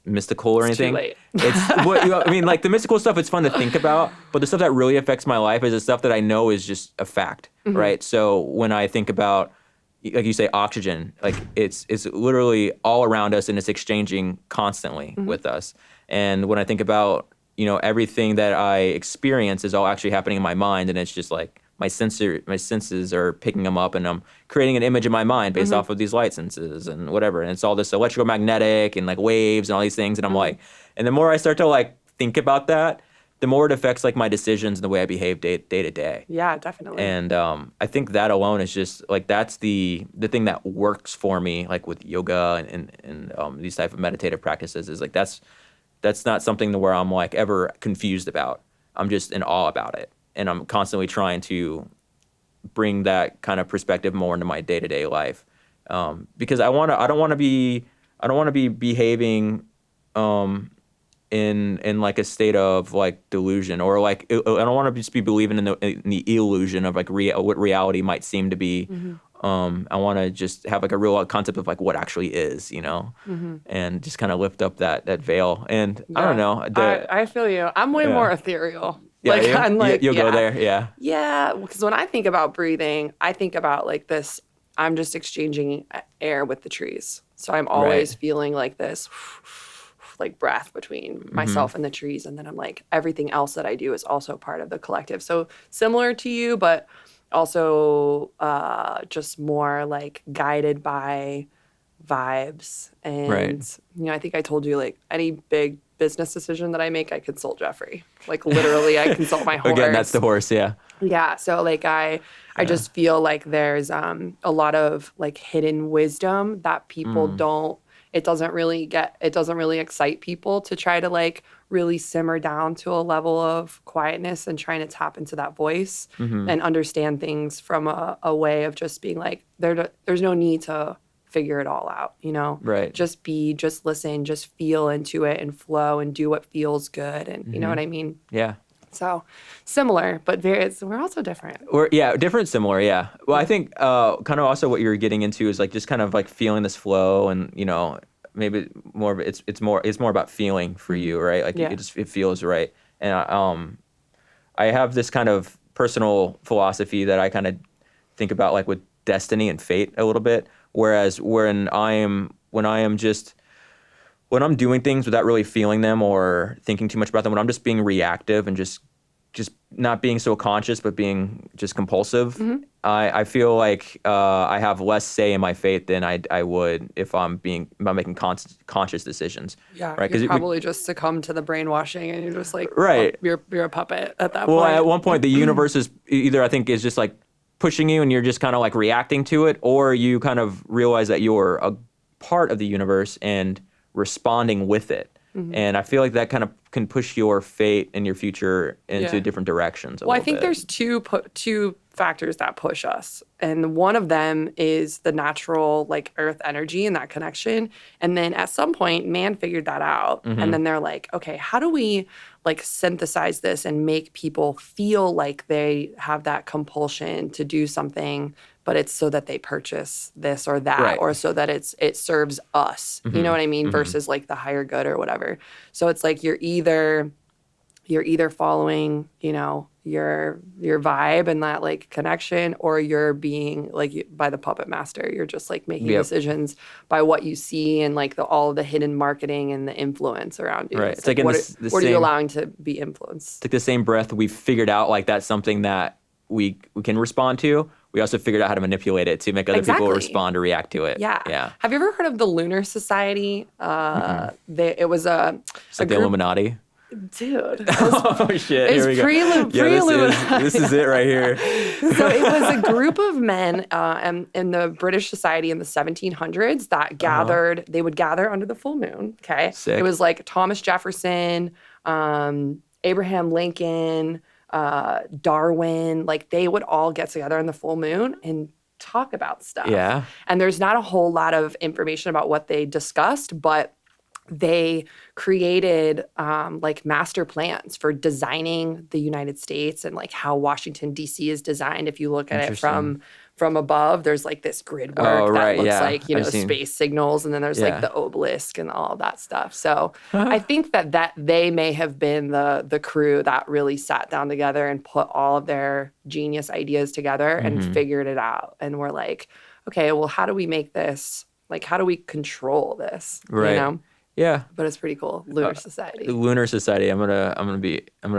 S2: mystical or anything.
S3: Too late.
S2: I mean, like the mystical stuff, it's fun to think about, but the stuff that really affects my life is the stuff that I know is just a fact, right? So when I think about, like you say, oxygen, like it's literally all around us and it's exchanging constantly with us. And when I think about, everything that I experience is all actually happening in my mind, and it's just like, my senses are picking them up, and I'm creating an image in my mind based off of these light senses and whatever. And it's all this electromagnetic and like waves and all these things. And I'm like, and the more I start to like think about that, the more it affects like my decisions and the way I behave day to day.
S3: Yeah, definitely.
S2: And I think that alone is just like, that's the thing that works for me, like with yoga and these type of meditative practices, is like, that's not something where I'm like ever confused about. I'm just in awe about it. And I'm constantly trying to bring that kind of perspective more into my day-to-day life, because I don't want to be behaving in like a state of like delusion, or like I don't want to just be believing in the illusion of like what reality might seem to be. I want to just have like a real concept of like what actually is, and just kind of lift up that veil. And I don't know.
S3: I feel you. I'm way more ethereal.
S2: Yeah,
S3: I'm like,
S2: you'll go there. Yeah.
S3: Yeah, because when I think about breathing, I think about like this, I'm just exchanging air with the trees. So I'm always feeling like this like breath between myself and the trees. And then I'm like, everything else that I do is also part of the collective. So similar to you, but also just more like guided by vibes. And, I think I told you, like, any big business decision that I make, I consult Jeffrey. Like, literally, I consult my horse.
S2: Again, that's the horse, yeah.
S3: Yeah. So, like, I just feel like there's a lot of, like, hidden wisdom that people don't, it doesn't really excite people to try to, like, really simmer down to a level of quietness and trying to tap into that voice and understand things from a way of just being like, there's no need to figure it all out,
S2: Right.
S3: Just listen, just feel into it and flow and do what feels good. And you know what I mean?
S2: Yeah.
S3: So similar, but we're also different.
S2: Different, similar, yeah. Well, I think kind of also what you're getting into is like just kind of like feeling this flow, and maybe more of it's more about feeling for you, right? Like it feels right. And I have this kind of personal philosophy that I kind of think about like with destiny and fate a little bit. Whereas when I'm doing things without really feeling them or thinking too much about them, when I'm just being reactive and just not being so conscious, but being just compulsive, I feel like I have less say in my fate than I would if I'm making conscious decisions.
S3: Yeah,
S2: right?
S3: You probably just succumb to the brainwashing, and you're just like,
S2: right.
S3: You're a puppet at that point.
S2: Well, at one point, the universe is either, I think, is just like pushing you and you're just kind of like reacting to it, or you kind of realize that you're a part of the universe and responding with it. And I feel like that kind of can push your fate and your future into different directions.
S3: Well, I think there's two factors that push us. And one of them is the natural, like, earth energy and that connection. And then at some point, man figured that out. And then they're like, okay, how do we, like, synthesize this and make people feel like they have that compulsion to do something, but it's so that they purchase this or that, or so that it serves us. You know what I mean? Versus like the higher good or whatever. So it's like you're either following, your vibe and that like connection, or you're being like by the puppet master. You're just like making decisions by what you see and like all the hidden marketing and the influence around you.
S2: Right.
S3: It's like, what are you allowing to be influenced?
S2: It's like the same breath we've figured out like that's something that we can respond to. we also figured out how to manipulate it to make other people
S3: Exactly.
S2: respond or react to it.
S3: Yeah.
S2: Yeah.
S3: Have you ever heard of the Lunar Society? It was a
S2: It's like the
S3: group.
S2: Illuminati.
S3: Dude,
S2: Oh shit!
S3: it's
S2: Here we go.
S3: pre-Illuminati.
S2: This is it right here.
S3: So it was a group of men in the British Society in the 1700s that gathered. They would gather under the full moon. Okay,
S2: Sick.
S3: It was like Thomas Jefferson, Abraham Lincoln, Darwin. Like they would all get together on the full moon and talk about stuff.
S2: Yeah.
S3: And there's not a whole lot of information about what they discussed, but they created like master plans for designing the United States and like how Washington D.C. is designed. If you look at it from above, there's like this grid work that looks like the space signals, and then there's like the obelisk and all of that stuff. So I think that they may have been the crew that really sat down together and put all of their genius ideas together and figured it out. And we're like, okay, well, how do we make this? Like, how do we control this?
S2: Right.
S3: You know?
S2: Yeah.
S3: But it's pretty cool. Lunar Society.
S2: The Lunar Society. I'm gonna have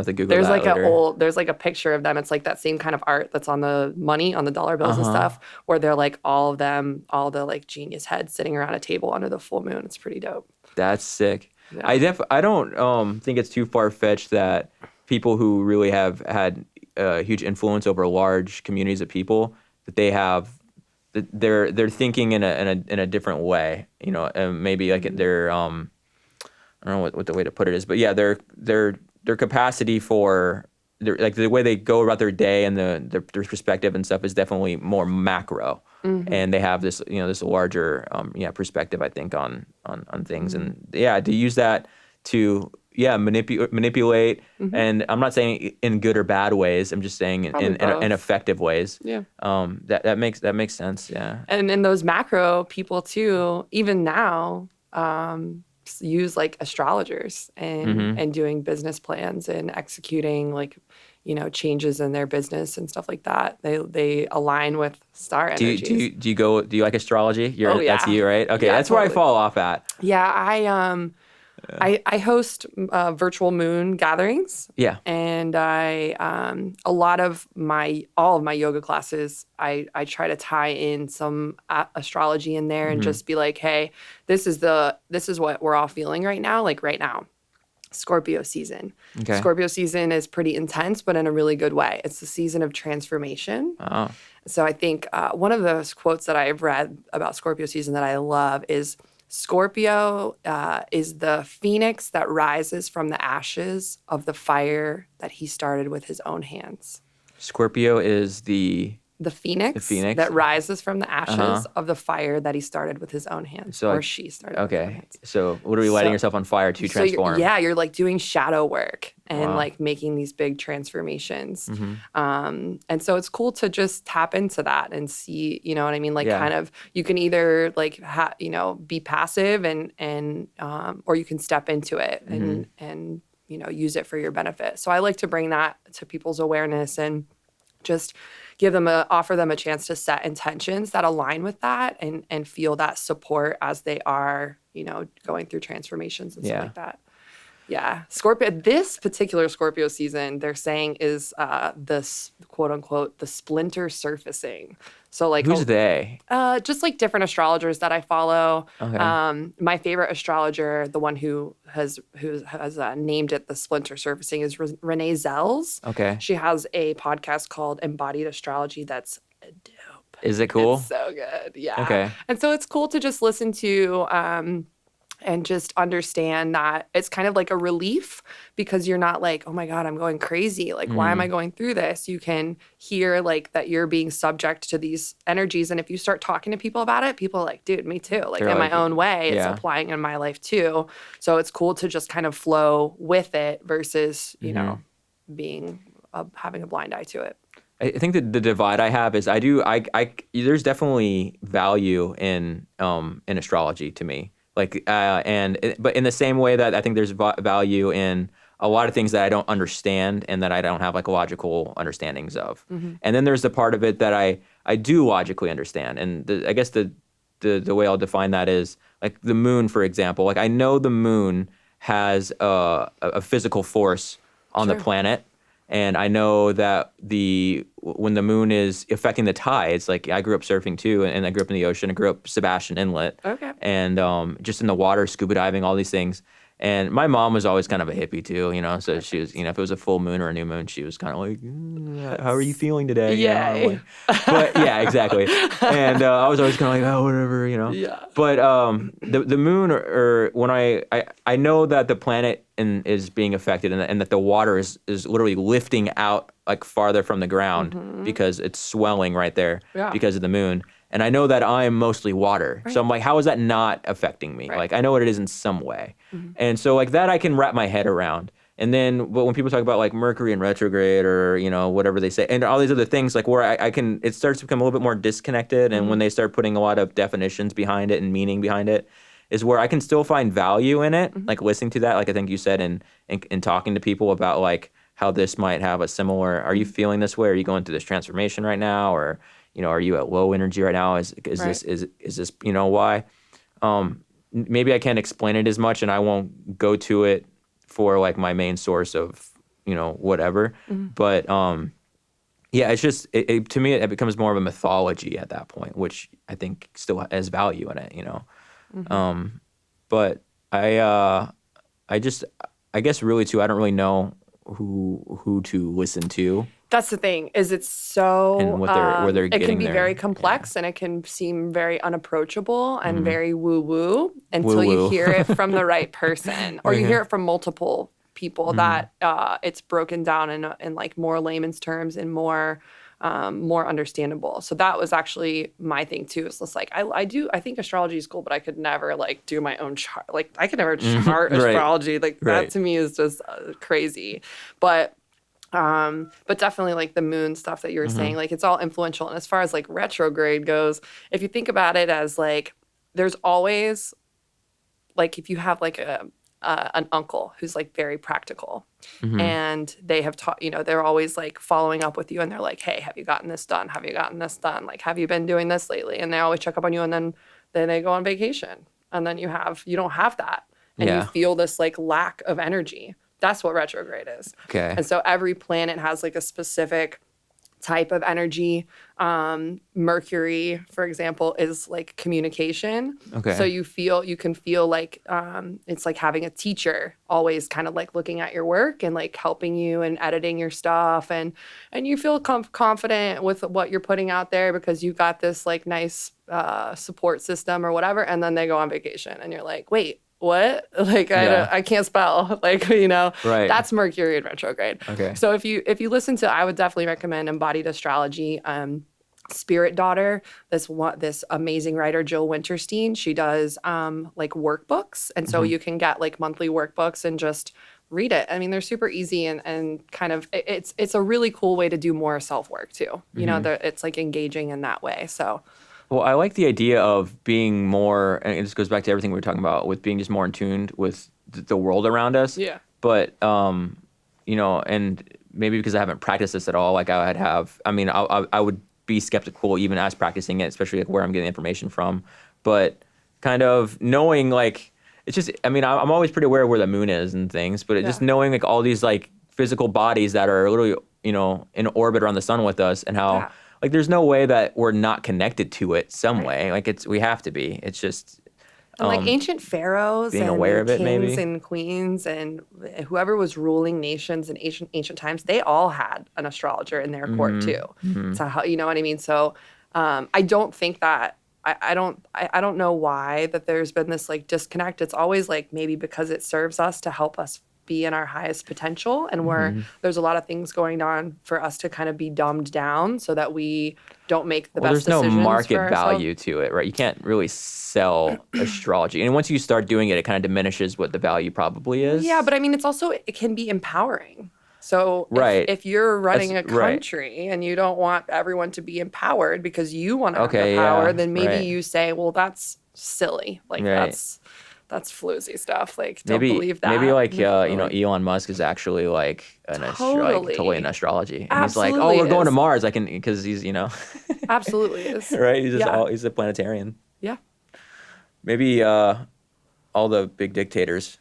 S2: to Google
S3: There's
S2: that
S3: like
S2: later.
S3: there's like a picture of them. It's like that same kind of art that's on the money, on the dollar bills and stuff, where they're like all of them, all the like genius heads sitting around a table under the full moon. It's pretty dope.
S2: That's sick.
S3: Yeah.
S2: I don't think it's too far fetched that people who really have had huge influence over large communities of people, that they're thinking in a different way, you know, and maybe like they're I don't know what the way to put it is, but yeah, their capacity for like the way they go about their day and their perspective and stuff is definitely more macro, and they have this this larger perspective, I think, on things, and to use that to manipulate, and I'm not saying in good or bad ways. I'm just saying in effective ways.
S3: Yeah.
S2: That makes sense. Yeah.
S3: And in those macro people too, even now, use like astrologers and doing business plans and executing like, changes in their business and stuff like that. They align with star energies.
S2: Do you like astrology? That's you, right? Okay,
S3: Yeah,
S2: that's where I
S3: totally.
S2: fall off at.
S3: Yeah, I host virtual moon gatherings.
S2: Yeah.
S3: And I all of my yoga classes, I try to tie in some astrology in there and just be like, hey, this is what we're all feeling right now. Like right now, Scorpio season.
S2: Okay.
S3: Scorpio season is pretty intense, but in a really good way. It's the season of transformation.
S2: Oh.
S3: So I think one of those quotes that I've read about Scorpio season that I love is, Scorpio is the phoenix that rises from the ashes of the fire that he started with his own hands.
S2: Scorpio is the
S3: phoenix that rises from the ashes of the fire that he started with his own hands, she started with her own hands.
S2: So what are we lighting yourself on fire to transform?
S3: You're like doing shadow work and like making these big transformations. And so it's cool to just tap into that and see, you know what I mean? Like kind of, you can either like, be passive and or you can step into it and use it for your benefit. So I like to bring that to people's awareness and just offer them a chance to set intentions that align with that and feel that support as they are, going through transformations and stuff like that. Yeah. Scorpio, this particular Scorpio season, they're saying is this quote unquote, the splinter surfacing. So like
S2: who's they?
S3: Just like different astrologers that I follow.
S2: Okay.
S3: My favorite astrologer, the one who has named it the splinter surfacing, is Renee Zels.
S2: Okay.
S3: She has a podcast called Embodied Astrology that's dope.
S2: Is it cool?
S3: It's so good. Yeah.
S2: Okay.
S3: And so it's cool to just listen to and just understand that it's kind of like a relief, because you're not like, oh my God, I'm going crazy. Like, why am I going through this? You can hear like that you're being subject to these energies. And if you start talking to people about it, people are like, dude, me too. Like in my own way, it's applying in my life too. So it's cool to just kind of flow with it versus, being having a blind eye to it.
S2: I think that the divide I have is there's definitely value in astrology to me. Like, but in the same way that I think there's value in a lot of things that I don't understand and that I don't have like logical understandings of. And then there's the part of it that I do logically understand. And I guess the way I'll define that is like the moon, for example. Like I know the moon has a physical force on the planet. And I know that when the moon is affecting the tides, like I grew up surfing too, and I grew up in the ocean. I grew up Sebastian Inlet.
S3: Okay.
S2: And just in the water, scuba diving, all these things. And my mom was always kind of a hippie too, so she was, if it was a full moon or a new moon, she was kind of like, how are you feeling today? I'm
S3: Yay.
S2: like, but yeah, exactly. And I was always kind of like, oh, whatever,
S3: Yeah.
S2: But the moon, or when I know that the planet is being affected, and that the water is literally lifting out like farther from the ground because it's swelling right there because of the moon. And I know that I'm mostly water. Right. So I'm like, how is that not affecting me? Right. Like, I know what it is in some way. And so like that I can wrap my head around. And then but when people talk about like Mercury in retrograde or, whatever they say, and all these other things, like where I can, it starts to become a little bit more disconnected. And when they start putting a lot of definitions behind it and meaning behind it, is where I can still find value in it. Like listening to that, like I think you said in talking to people about like how this might have a similar, are you feeling this way? Are you going through this transformation right now? Or, are you at low energy right now? Is
S3: Right.
S2: this why? Maybe I can't explain it as much, and I won't go to it for like my main source of whatever. But yeah, it's just to me it becomes more of a mythology at that point, which I think still has value in it. But I guess really too, I don't really know who to listen to.
S3: That's the thing, is it's so
S2: And what they're
S3: it can
S2: getting
S3: be
S2: there.
S3: very complex and it can seem very unapproachable and very woo-woo until
S2: Woo-woo.
S3: you hear it from the right person, or you hear it from multiple people that it's broken down in like more layman's terms and more understandable. So that was actually my thing too. It's just like I think astrology is cool, but I could never like do my own chart. Like I could never chart
S2: Right.
S3: astrology. Like that
S2: Right.
S3: to me is just crazy. But definitely like the moon stuff that you were saying, like it's all influential. And as far as like retrograde goes, if you think about it as like, there's always like, if you have like an uncle who's like very practical and they have taught, they're always like following up with you and they're like, hey, have you gotten this done? Have you gotten this done? Like, have you been doing this lately? And they always check up on you, and then they go on vacation, and then you don't have that. And you feel this like lack of energy. That's what retrograde is.
S2: Okay.
S3: And so every planet has like a specific type of energy. Mercury, for example, is like communication.
S2: Okay.
S3: So you can feel like it's like having a teacher always kind of like looking at your work and like helping you and editing your stuff, and you feel confident with what you're putting out there because you've got this like nice support system or whatever. And then they go on vacation and you're like, wait, what? Like I can't spell. Like
S2: Right.
S3: That's Mercury in retrograde.
S2: Okay.
S3: So if you listen to, I would definitely recommend Embodied Astrology. Spirit Daughter, this amazing writer Jill Winterstein. She does like workbooks, and so you can get like monthly workbooks and just read it. I mean, they're super easy and kind of it's a really cool way to do more self work too. It's like engaging in that way. So.
S2: Well, I like the idea of being more, and this goes back to everything we were talking about, with being just more in tune with the world around us.
S3: Yeah.
S2: But, and maybe because I haven't practiced this at all, like I would be skeptical even as practicing it, especially like where I'm getting information from. But kind of knowing like, it's just, I'm always pretty aware of where the moon is and things, but just knowing like all these like physical bodies that are literally, in orbit around the sun with us, and how, like, there's no way that we're not connected to it some way. Like we have to be. It's just
S3: like ancient pharaohs
S2: being
S3: and
S2: aware of it,
S3: kings
S2: maybe.
S3: and queens and whoever was ruling nations in ancient times, they all had an astrologer in their court too. So how, you know what I mean? So I don't think that I don't know why that there's been this like disconnect. It's always like maybe because it serves us to help us be in our highest potential, and where there's a lot of things going on for us to kind of be dumbed down so that we don't make the best decisions.
S2: There's no market
S3: for ourselves.
S2: value to it, right? You can't really sell astrology. And once you start doing it, it kind of diminishes what the value probably is.
S3: Yeah, but I mean, it can be empowering. So
S2: Right.
S3: if you're running
S2: That's
S3: a country and you don't want everyone to be empowered because you want to have the
S2: Okay,
S3: power,
S2: yeah,
S3: then maybe
S2: right.
S3: you say, well, that's silly. Like
S2: Right.
S3: that's floozy stuff. Like, don't
S2: Maybe
S3: believe that.
S2: maybe like
S3: Really.
S2: Elon Musk is actually like totally an astrology, and he's like, oh,
S3: Absolutely
S2: we're going to
S3: is.
S2: Mars. I can, because he's
S3: Absolutely is.
S2: right. He's just
S3: Yeah.
S2: he's a planetarian.
S3: Yeah.
S2: Maybe all the big dictators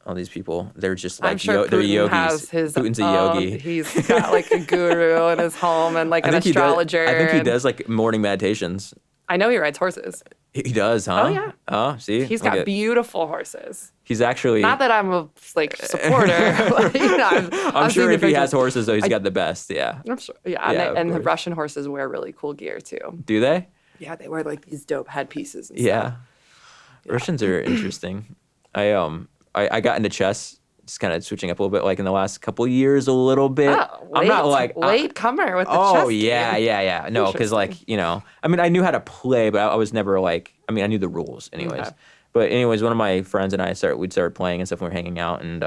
S2: all these people. They're just
S3: I'm
S2: like
S3: sure
S2: they're
S3: Putin
S2: yogis.
S3: has his
S2: Putin's a yogi.
S3: He's got like a guru in his home and like an astrologer.
S2: I think he
S3: and-
S2: does like morning meditations.
S3: I know he rides horses.
S2: He does, huh?
S3: Oh, yeah.
S2: Oh, see,
S3: He's
S2: Look
S3: got
S2: at-
S3: beautiful horses.
S2: He's actually.
S3: Not that I'm a like supporter. But, you know,
S2: I'm
S3: I've
S2: sure
S3: seen
S2: if
S3: the
S2: he has
S3: pictures.
S2: horses, though, he's got the best. Yeah.
S3: I'm sure. Yeah,
S2: Yeah, of
S3: and the
S2: course.
S3: Russian horses wear really cool gear too.
S2: Do they?
S3: Yeah, they wear like these dope headpieces. And
S2: Yeah.
S3: stuff.
S2: Russians are interesting. I got into chess, just kind of switching up a little bit, like in the last couple years, a little bit.
S3: Oh,
S2: I'm not like
S3: late comer with the
S2: Oh
S3: chess
S2: yeah,
S3: game.
S2: yeah. No, because like I mean, I knew how to play, but I was never like. I mean, I knew the rules, anyways.
S3: Okay.
S2: But anyways, one of my friends and I we'd start playing and stuff. When we were hanging out, and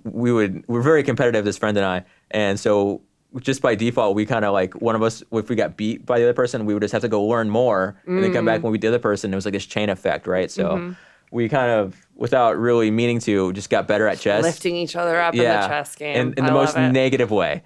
S2: we're very competitive. This friend and I, and so just by default, we kind of like one of us, if we got beat by the other person, we would just have to go learn more and then come back when we did the other person. It was like this chain effect, right? So we kind of, without really meaning to, just got better at chess.
S3: Lifting each other up in the chess game.
S2: In the
S3: I
S2: most
S3: love it.
S2: negative way.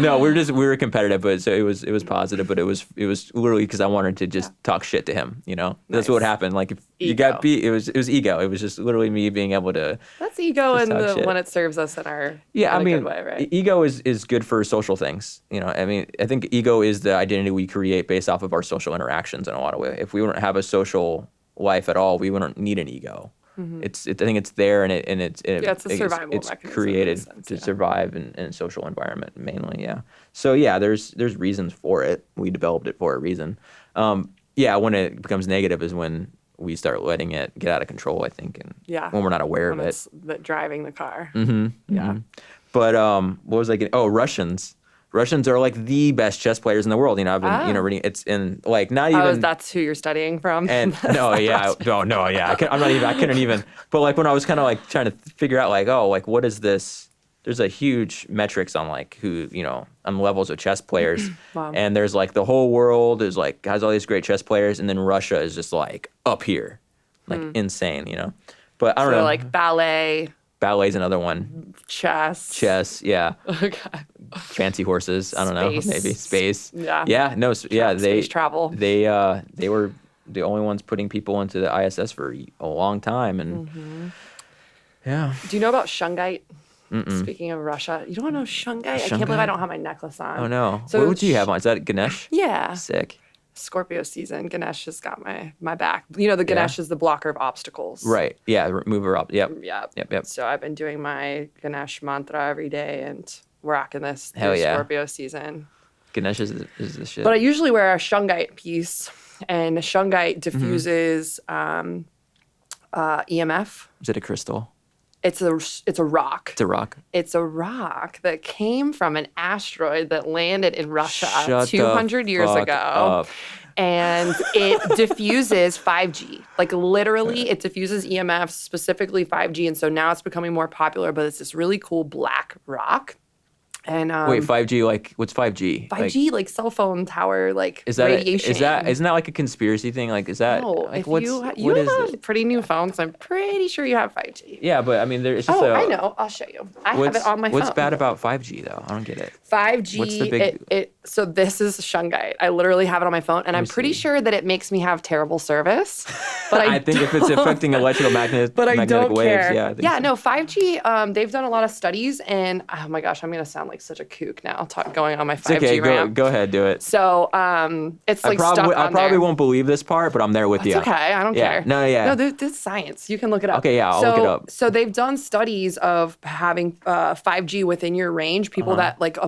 S2: No, we were competitive, but so it was positive, but it was literally because I wanted to just talk shit to him. That's
S3: Nice.
S2: what happened. Like if you
S3: Ego.
S2: got beat, it was ego. It was just literally me being able to.
S3: That's ego
S2: Just
S3: and
S2: talk shit.
S3: when it serves us in our
S2: Yeah,
S3: in
S2: I
S3: a
S2: mean,
S3: good way, right?
S2: ego is good for social things. I mean, I think ego is the identity we create based off of our social interactions in a lot of ways. If we wouldn't have a social life at all, we wouldn't need an ego. I think it's there, and it's
S3: it's a survival
S2: it's
S3: mechanism in a
S2: created
S3: sense,
S2: to
S3: yeah.
S2: survive in a social environment mainly. Yeah. So yeah, there's reasons for it. We developed it for a reason. When it becomes negative is when we start letting it get out of control, I think, and when we're not aware
S3: when
S2: of it.
S3: it's driving the car.
S2: Yeah. But what was I getting? Oh, Russians. Russians are like the best chess players in the world. I've been reading. It's in like not even.
S3: That's who you're studying from.
S2: And no, yeah, no, yeah. I couldn't even. But like when I was kind of like trying to figure out like, oh, like what is this? There's a huge metrics on like who on levels of chess players,
S3: Wow.
S2: and there's like the whole world is like has all these great chess players, and then Russia is just like up here, like insane, But I don't know.
S3: like ballet,
S2: Ballet's another one.
S3: chess,
S2: Yeah.
S3: Okay.
S2: Fancy horses. I don't know.
S3: Space.
S2: Maybe space.
S3: Yeah.
S2: Yeah. No. Yeah.
S3: Space travel.
S2: They were the only ones putting people into the ISS for a long time, and yeah.
S3: Do you know about shungite? Speaking of Russia, you don't know shungite? I can't believe I don't have my necklace on.
S2: Oh no.
S3: So
S2: what do you have on? Is that Ganesh?
S3: Yeah.
S2: Sick.
S3: Scorpio season. Ganesh has got my back. The Ganesh is the blocker of obstacles.
S2: Right. Yeah. Move her up. Yep.
S3: Yeah.
S2: Yep.
S3: So I've been doing my Ganesh mantra every day and rocking this
S2: Hell
S3: through
S2: yeah.
S3: Scorpio season.
S2: Ganesh is the shit.
S3: But I usually wear a shungite piece, and shungite diffuses EMF.
S2: Is it a crystal?
S3: It's a rock.
S2: It's a rock.
S3: It's a rock that came from an asteroid that landed in Russia
S2: Shut
S3: 200
S2: the
S3: years
S2: fuck
S3: ago.
S2: up.
S3: And it diffuses 5G. Like literally, it diffuses EMF, specifically 5G. And so now it's becoming more popular, but it's this really cool black rock. And
S2: Wait, 5G, like, what's 5G?
S3: 5G, like cell phone tower, like
S2: Is that
S3: radiation.
S2: isn't that like a conspiracy thing? Like, is that
S3: No,
S2: like
S3: if
S2: what
S3: you
S2: is
S3: have
S2: this?
S3: pretty new phones, I'm pretty sure you have 5G.
S2: Yeah, but I mean, there's just
S3: I know. I'll show you. I have it on my phone.
S2: What's bad about 5G though? I don't get it.
S3: 5G.
S2: What's the big-
S3: So this is shungite. I literally have it on my phone, and I'm pretty sure that it makes me have terrible service. But
S2: I think if it's affecting electromagnetic
S3: but I
S2: magnetic
S3: don't
S2: waves,
S3: care.
S2: yeah. I think so.
S3: No, 5G. They've done a lot of studies, and oh my gosh, I'm gonna sound like such a kook now going on my 5G
S2: It's okay.
S3: rant.
S2: Go ahead, do it.
S3: So it's like stuck on
S2: I probably
S3: there.
S2: won't believe this part, but I'm there with you.
S3: It's okay. I don't
S2: Yeah.
S3: care.
S2: No, yeah.
S3: No, this is science. You can look it up.
S2: Okay, yeah, I'll look it up.
S3: So they've done studies of having 5G within your range. People that like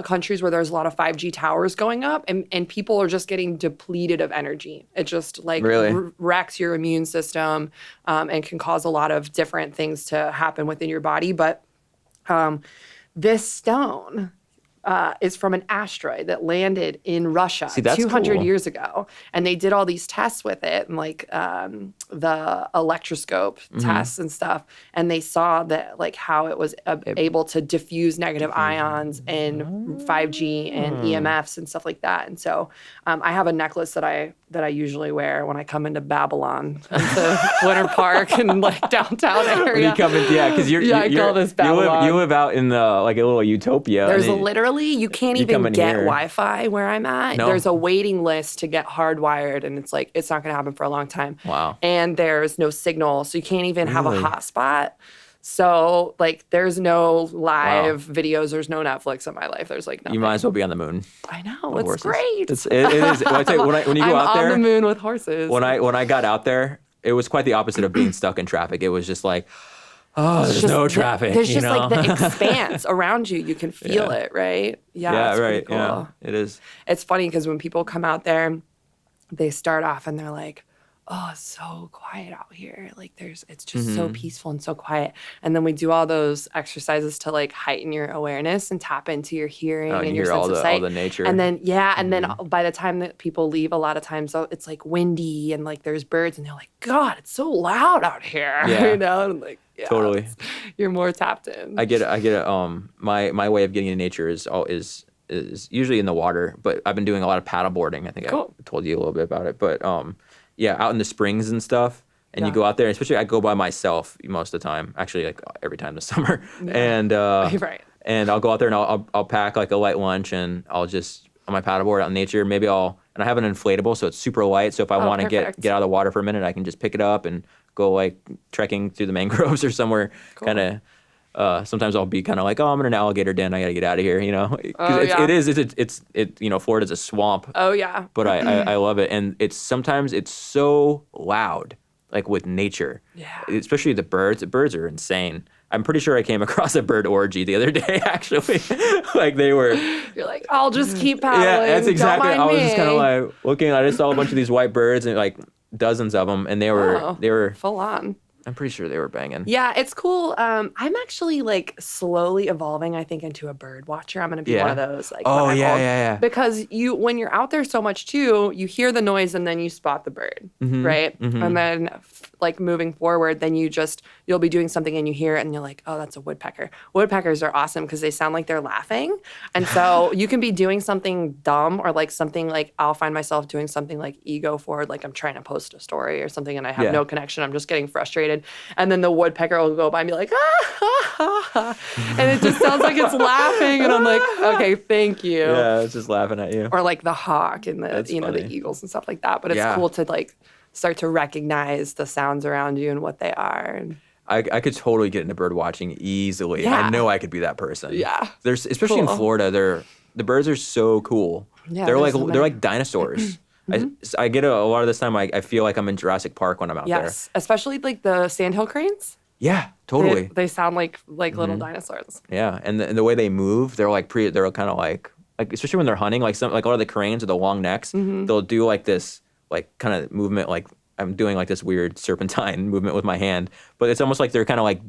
S3: countries where there's a lot of 5G towers going up, and people are just getting depleted of energy. It just like
S2: Really?
S3: wrecks your immune system and can cause a lot of different things to happen within your body. But this stone is from an asteroid that landed in Russia
S2: that's
S3: 200
S2: cool.
S3: years ago. And they did all these tests with it, and like the electroscope tests and stuff. And they saw that like how it was able to diffuse negative ions and 5G and EMFs and stuff like that. And so I have a necklace that I usually wear when I come into Babylon, into Winter Park and like downtown area.
S2: When you come in, yeah, because
S3: I call this
S2: you
S3: Babylon.
S2: live out in the like a little utopia.
S3: There's
S2: and
S3: literally literally, you can't
S2: You come
S3: even
S2: in
S3: get
S2: here.
S3: Wi-Fi where I'm at.
S2: No.
S3: There's a waiting list to get hardwired, and it's like, it's not going to happen for a long time.
S2: Wow.
S3: And there's no signal, so you can't even have a
S2: Really?
S3: hotspot. So, like, there's no live videos. There's no Netflix in my life. There's like nothing.
S2: You might as well be on the moon.
S3: I know.
S2: with
S3: It's
S2: horses.
S3: great.
S2: It is. Well, I tell you, when you go
S3: I'm
S2: out there,
S3: on the moon with horses.
S2: when I got out there, it was quite the opposite of being stuck in traffic. It was just like, oh, there's no traffic.
S3: There's just
S2: know?
S3: like the expanse around you. You can feel it, right? Yeah, it's pretty cool.
S2: Yeah, it is.
S3: It's funny because when people come out there, they start off and they're like, oh, it's so quiet out here. Like it's just so peaceful and so quiet. And then we do all those exercises to like heighten your awareness and tap into your hearing and
S2: you
S3: your
S2: hear
S3: sense of sight.
S2: all the nature.
S3: And then, and then by the time that people leave, a lot of times it's like windy and like there's birds and they're like, God, it's so loud out here.
S2: Yeah.
S3: You know? And like, yeah,
S2: Totally.
S3: you're more tapped in.
S2: I get it. My way of getting in nature is usually in the water, but I've been doing a lot of paddle boarding. I think I told you a little bit about it, but yeah, out in the springs and stuff. And you go out there, especially I go by myself most of the time. Actually, like every time this summer.
S3: Yeah.
S2: And
S3: right.
S2: and I'll go out there and I'll pack like a light lunch and I'll just on my paddleboard out in nature. Maybe and I have an inflatable, so it's super light. So if I want to get out of the water for a minute, I can just pick it up and go like trekking through the mangroves or somewhere. Kind of. Sometimes I'll be kind of like, oh, I'm in an alligator den. I got to get out of here, you know. 'Cause it's Florida's a swamp.
S3: Oh yeah.
S2: But I love it, and sometimes it's so loud, like with nature.
S3: Yeah.
S2: Especially the birds. The birds are insane. I'm pretty sure I came across a bird orgy the other day, actually. Like they were.
S3: You're like, I'll just keep paddling.
S2: Yeah, that's exactly.
S3: Don't
S2: I
S3: mind
S2: was just kind of
S3: me.
S2: like looking. I just saw a bunch of these white birds and like dozens of them, and they were.
S3: Full on.
S2: I'm pretty sure they were banging.
S3: Yeah, it's cool. I'm actually like slowly evolving, I think, into a bird watcher. I'm going to be one of those. Like,
S2: oh,
S3: when I'm
S2: yeah,
S3: old.
S2: yeah.
S3: Because when you're out there so much too, you hear the noise and then you spot the bird, right? And then like moving forward, then you'll be doing something and you hear it and you're like, oh, that's a woodpecker. Woodpeckers are awesome because they sound like they're laughing. And so you can be doing something dumb or like something like I'll find myself doing something like ego forward, like I'm trying to post a story or something and I have no connection. I'm just getting frustrated. And then the woodpecker will go by and be like, and it just sounds like it's laughing. And I'm like, okay, thank you.
S2: Yeah, it's just laughing at you.
S3: Or like the hawk and the
S2: funny.
S3: the eagles and stuff like that. But it's cool to like start to recognize the sounds around you and what they are. And
S2: I could totally get into bird watching easily.
S3: Yeah.
S2: I know I could be that person.
S3: Yeah.
S2: There's especially in Florida, the birds are so cool.
S3: Yeah,
S2: they're
S3: there's so
S2: they're like dinosaurs. I get a lot of this time. I feel like I'm in Jurassic Park when I'm out there.
S3: yes, especially like the sandhill cranes.
S2: Yeah, totally.
S3: They sound like little dinosaurs.
S2: Yeah, and the way they move, they're like they're kind of like especially when they're hunting, like a lot of the cranes with the long necks, they'll do like this like kind of movement, like I'm doing like this weird serpentine movement with my hand, but it's almost like they're kind of like,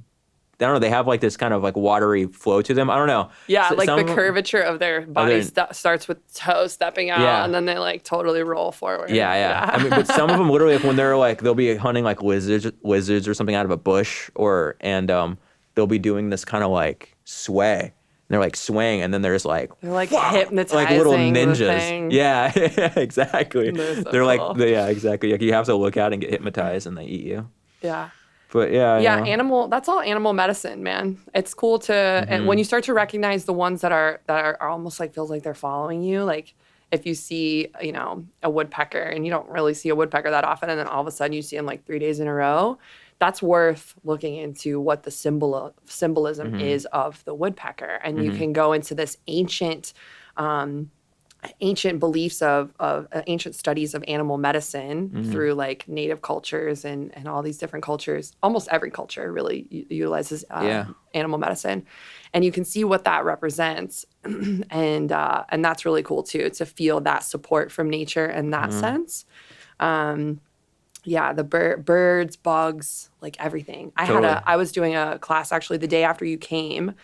S2: I don't know, they have like this kind of like watery flow to them. I don't know.
S3: Yeah,
S2: So
S3: like
S2: some
S3: the
S2: of them-
S3: curvature of their body starts with toe stepping out,
S2: Yeah.
S3: and then they like totally roll forward.
S2: Yeah. I mean, but some of them literally, like, when they're like, they'll be hunting like lizards or something out of a bush, and they'll be doing this kind of like sway. And they're like swaying, and then there's like
S3: They're like hypnotizing
S2: like little
S3: the
S2: ninjas.
S3: thing.
S2: Yeah, exactly.
S3: They're so
S2: They're like,
S3: cool.
S2: yeah, exactly. Like you have to look out and get hypnotized, and they eat you.
S3: Yeah.
S2: But yeah,
S3: that's all animal medicine, man. It's cool to and when you start to recognize the ones that are almost like feels like they're following you, like if you see, a woodpecker and you don't really see a woodpecker that often and then all of a sudden you see them like 3 days in a row, that's worth looking into what the symbolism is of the woodpecker. And you can go into this ancient beliefs of ancient studies of animal medicine through like native cultures and all these different cultures. Almost every culture really utilizes animal medicine, and you can see what that represents, and that's really cool too, to feel that support from nature in that sense. Yeah, the birds, bugs, like everything. I was doing a class actually the day after you came.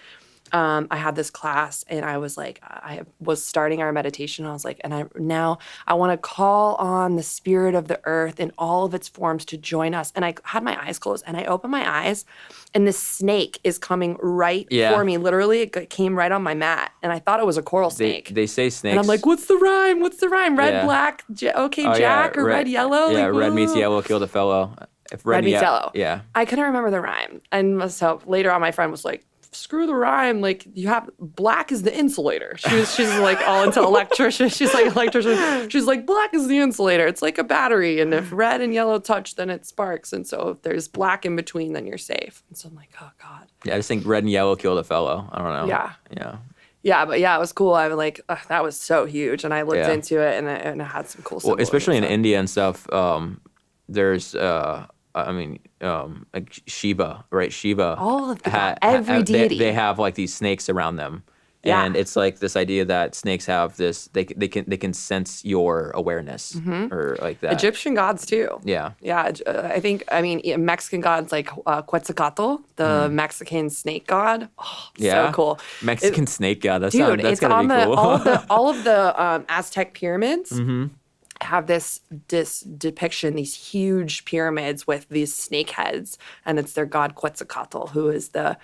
S3: I had this class and I was like, I was starting our meditation. And I was like, and I want to call on the spirit of the earth in all of its forms to join us. And I had my eyes closed and I opened my eyes and this snake is coming right for me. Literally, it came right on my mat. And I thought it was a coral snake.
S2: They say snakes.
S3: And I'm like, what's the rhyme? Red, black, Jack, or red, yellow?
S2: Yeah,
S3: like,
S2: red meets yellow killed a fellow. If
S3: red meets yellow.
S2: Yeah.
S3: I couldn't remember the rhyme. And so later on, my friend was like, screw the rhyme. Like you have black is the insulator. She's like all into electrician. She's like electrician. She's like black is the insulator. It's like a battery. And if red and yellow touch, then it sparks. And so if there's black in between, then you're safe. And so I'm like, oh God.
S2: Yeah, I just think red and yellow killed a fellow. I don't know.
S3: Yeah.
S2: Yeah.
S3: Yeah, but yeah, it was cool. I was like, that was so huge. And I looked into it and it had some cool stuff.
S2: Well, especially in India and stuff, there's like Shiva, right? Shiva.
S3: All of the every deity.
S2: They have like these snakes around them.
S3: Yeah.
S2: And it's like this idea that snakes have this, they can sense your awareness or like that.
S3: Egyptian gods too.
S2: Yeah.
S3: Yeah, I mean, Mexican gods like Quetzalcoatl, the Mexican snake god. Oh,
S2: Yeah.
S3: so cool.
S2: Mexican snake god. That's
S3: It's
S2: gotta
S3: on
S2: be cool.
S3: all of the Aztec pyramids. Have this depiction, these huge pyramids with these snake heads, and it's their god Quetzalcoatl, who is the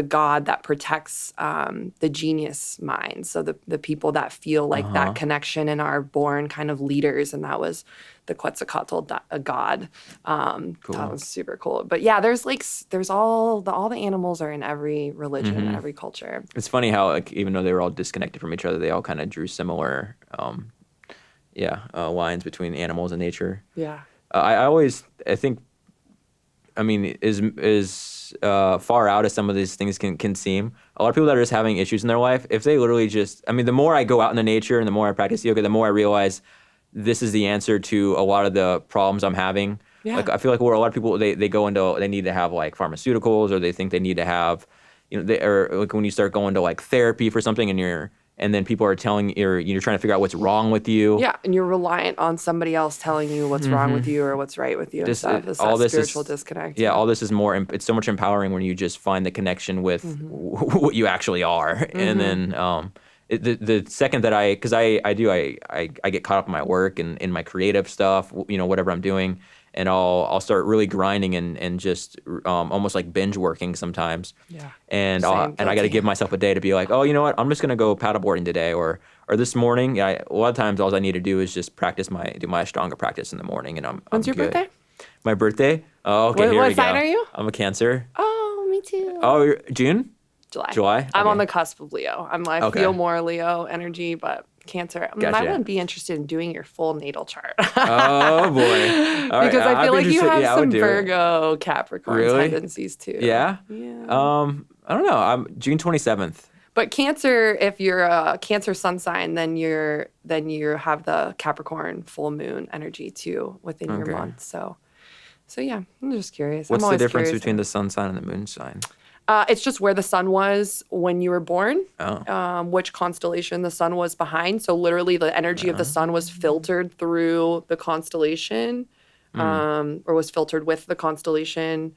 S3: god that protects the genius mind. So the people that feel like that connection and are born kind of leaders, and that was the Quetzalcoatl god.
S2: Cool.
S3: That was super cool. But yeah, there's all the animals are in every religion, every culture.
S2: It's funny how like even though they were all disconnected from each other, they all kind of drew similar lines between animals and nature.
S3: Yeah.
S2: I think, I mean, as far out as some of these things can seem, a lot of people that are just having issues in their life, if they literally just, I mean, the more I go out in the nature and the more I practice yoga, the more I realize this is the answer to a lot of the problems I'm having.
S3: Yeah.
S2: Like I feel like where a lot of people, they go into, they need to have like pharmaceuticals, or they think they need to have, or like when you start going to like therapy for something and then people are telling you're trying to figure out what's wrong with you.
S3: Yeah, and you're reliant on somebody else telling you what's wrong with you or what's right with you. It's that spiritual disconnect.
S2: Yeah, all this is more. It's so much empowering when you just find the connection with what you actually are, and then the second that I get caught up in my work and in my creative stuff, whatever I'm doing. And I'll start really grinding and just almost like binge working sometimes.
S3: Yeah.
S2: And I got to give myself a day to be like, oh, you know what? I'm just gonna go paddleboarding today, or this morning. A lot of times, all I need to do is just do my Ashtanga practice in the morning, and I'm
S3: When's your
S2: good.
S3: birthday?
S2: My birthday? Oh, okay. Here we go.
S3: What sign are you?
S2: I'm a Cancer.
S3: Oh, me too.
S2: Oh, you're June?
S3: July. I'm
S2: Okay.
S3: on the cusp of Leo. I feel more Leo energy, but Cancer.
S2: Gotcha.
S3: I wouldn't be interested in doing your full natal chart.
S2: Oh boy. All right.
S3: Because I feel like you have some
S2: do it.
S3: Virgo, Capricorn tendencies too.
S2: Yeah?
S3: Yeah.
S2: I don't know. I'm June 27th.
S3: But Cancer, if you're a Cancer sun sign, then you have the Capricorn full moon energy too within your month. So yeah, I'm just curious.
S2: What's the difference between the sun sign and the moon sign?
S3: It's just where the sun was when you were born,
S2: Oh.
S3: which constellation the sun was behind. So literally the energy of the sun was filtered through the constellation or was filtered with the constellation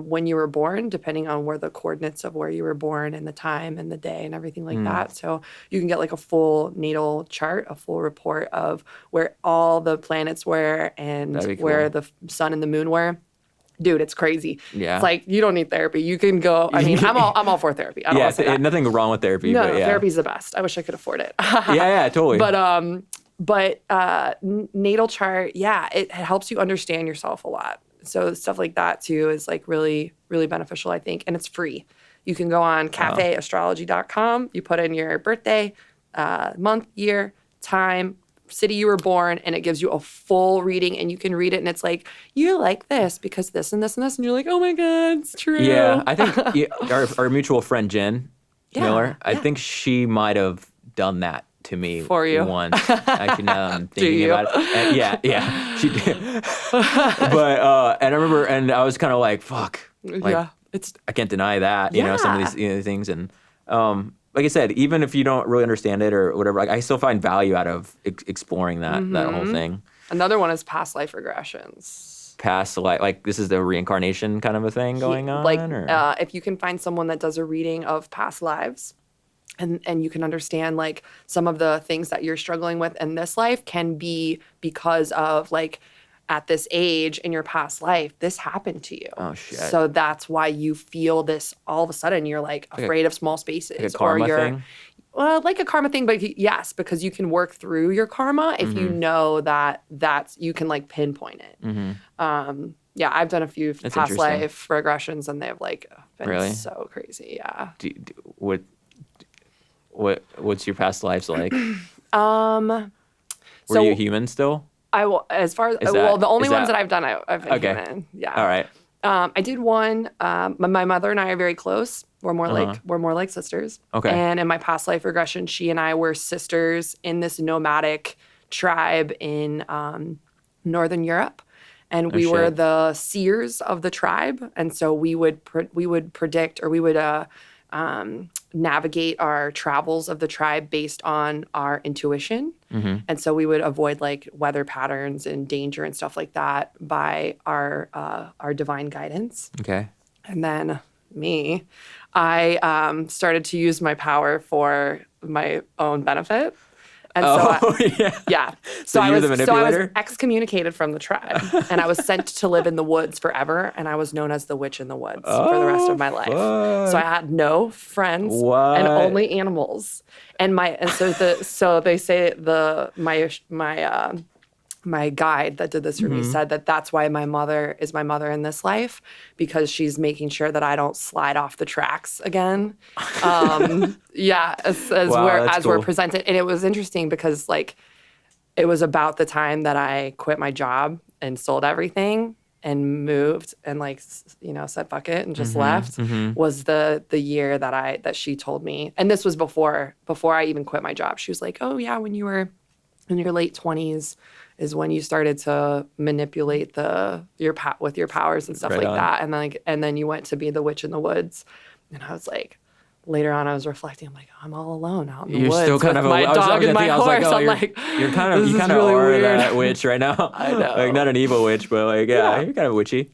S3: when you were born, depending on where the coordinates of where you were born and the time and the day and everything like that. So you can get like a full natal chart, a full report of where all the planets were and where the sun and the moon were. Dude, it's crazy.
S2: Yeah.
S3: It's like you don't need therapy. You can go. I mean, I'm all for therapy. I don't want to say that.
S2: Nothing wrong with therapy.
S3: No,
S2: but yeah.
S3: therapy's the best. I wish I could afford it.
S2: yeah, totally.
S3: But natal chart, it helps you understand yourself a lot. So stuff like that too is like really, really beneficial, I think, and it's free. You can go on CabaYoga.com. You put in your birthday, month, year, time, city you were born, and it gives you a full reading, and you can read it, and it's like, you're like this because this and this and this, and you're like, oh my God, it's true.
S2: Yeah, I think our mutual friend Jen Miller, I think she might have done that to me
S3: for you
S2: once. Actually, now that I'm thinking about it. And yeah, she did. But and I remember, and I was kind of like, fuck. Like, I can't deny that, some of these things, and like I said, even if you don't really understand it or whatever, like I still find value out of exploring that whole thing.
S3: Another one is past life regressions.
S2: Past life, like this is the reincarnation kind of a thing going on?
S3: Like if you can find someone that does a reading of past lives and you can understand like some of the things that you're struggling with in this life can be because of like at this age in your past life, this happened to you.
S2: Oh, shit.
S3: So that's why you feel this all of a sudden. You're like afraid of small spaces.
S2: Like a karma thing?
S3: Well, like a karma thing, but yes, because you can work through your karma if you know that you can like pinpoint it. Yeah, I've done a few
S2: That's
S3: past
S2: interesting.
S3: life regressions, and they've like been
S2: Really?
S3: so crazy. Yeah.
S2: What's your past lives like?
S3: Um.
S2: Were you
S3: So
S2: human still?
S3: I will, as far as
S2: Is
S3: well,
S2: that
S3: the only
S2: is
S3: ones
S2: that
S3: that I've done, I've been
S2: okay?
S3: human. Yeah.
S2: All right.
S3: I did one. My mother and I are very close. We're more like sisters.
S2: Okay.
S3: And in my past life regression, she and I were sisters in this nomadic tribe in Northern Europe, and we were
S2: shit.
S3: the seers of the tribe. And so we would predict, or we would navigate our travels of the tribe based on our intuition. And so we would avoid like weather patterns and danger and stuff like that by our divine guidance.
S2: Okay.
S3: And then I started to use my power for my own benefit. And
S2: yeah.
S3: So
S2: you were the
S3: I was
S2: manipulator?
S3: excommunicated from the tribe, and I was sent to live in the woods forever, and I was known as the witch in the woods for the rest of my life. So I had no friends and only animals. And so they say my guide that did this for me said that that's why my mother is my mother in this life, because she's making sure that I don't slide off the tracks again. As
S2: cool.
S3: we're presented. And it was interesting because like it was about the time that I quit my job and sold everything and moved and like, said fuck it and just left, was the year that she told me. And this was before I even quit my job. She was like, oh yeah, when you were in your late 20s is when you started to manipulate with your powers and stuff
S2: Right
S3: like
S2: on.
S3: that. And then you went to be the witch in the woods. And I was like, later on I was reflecting, I'm like, I'm all alone out in the
S2: You're
S3: woods
S2: still kind
S3: with
S2: of
S3: my dog and my horse. I'm like,
S2: you're kind of
S3: this
S2: you
S3: is
S2: kind of
S3: really
S2: are
S3: weird.
S2: that witch right now.
S3: I know.
S2: Like not an evil witch, but like
S3: Yeah.
S2: you're kind of witchy.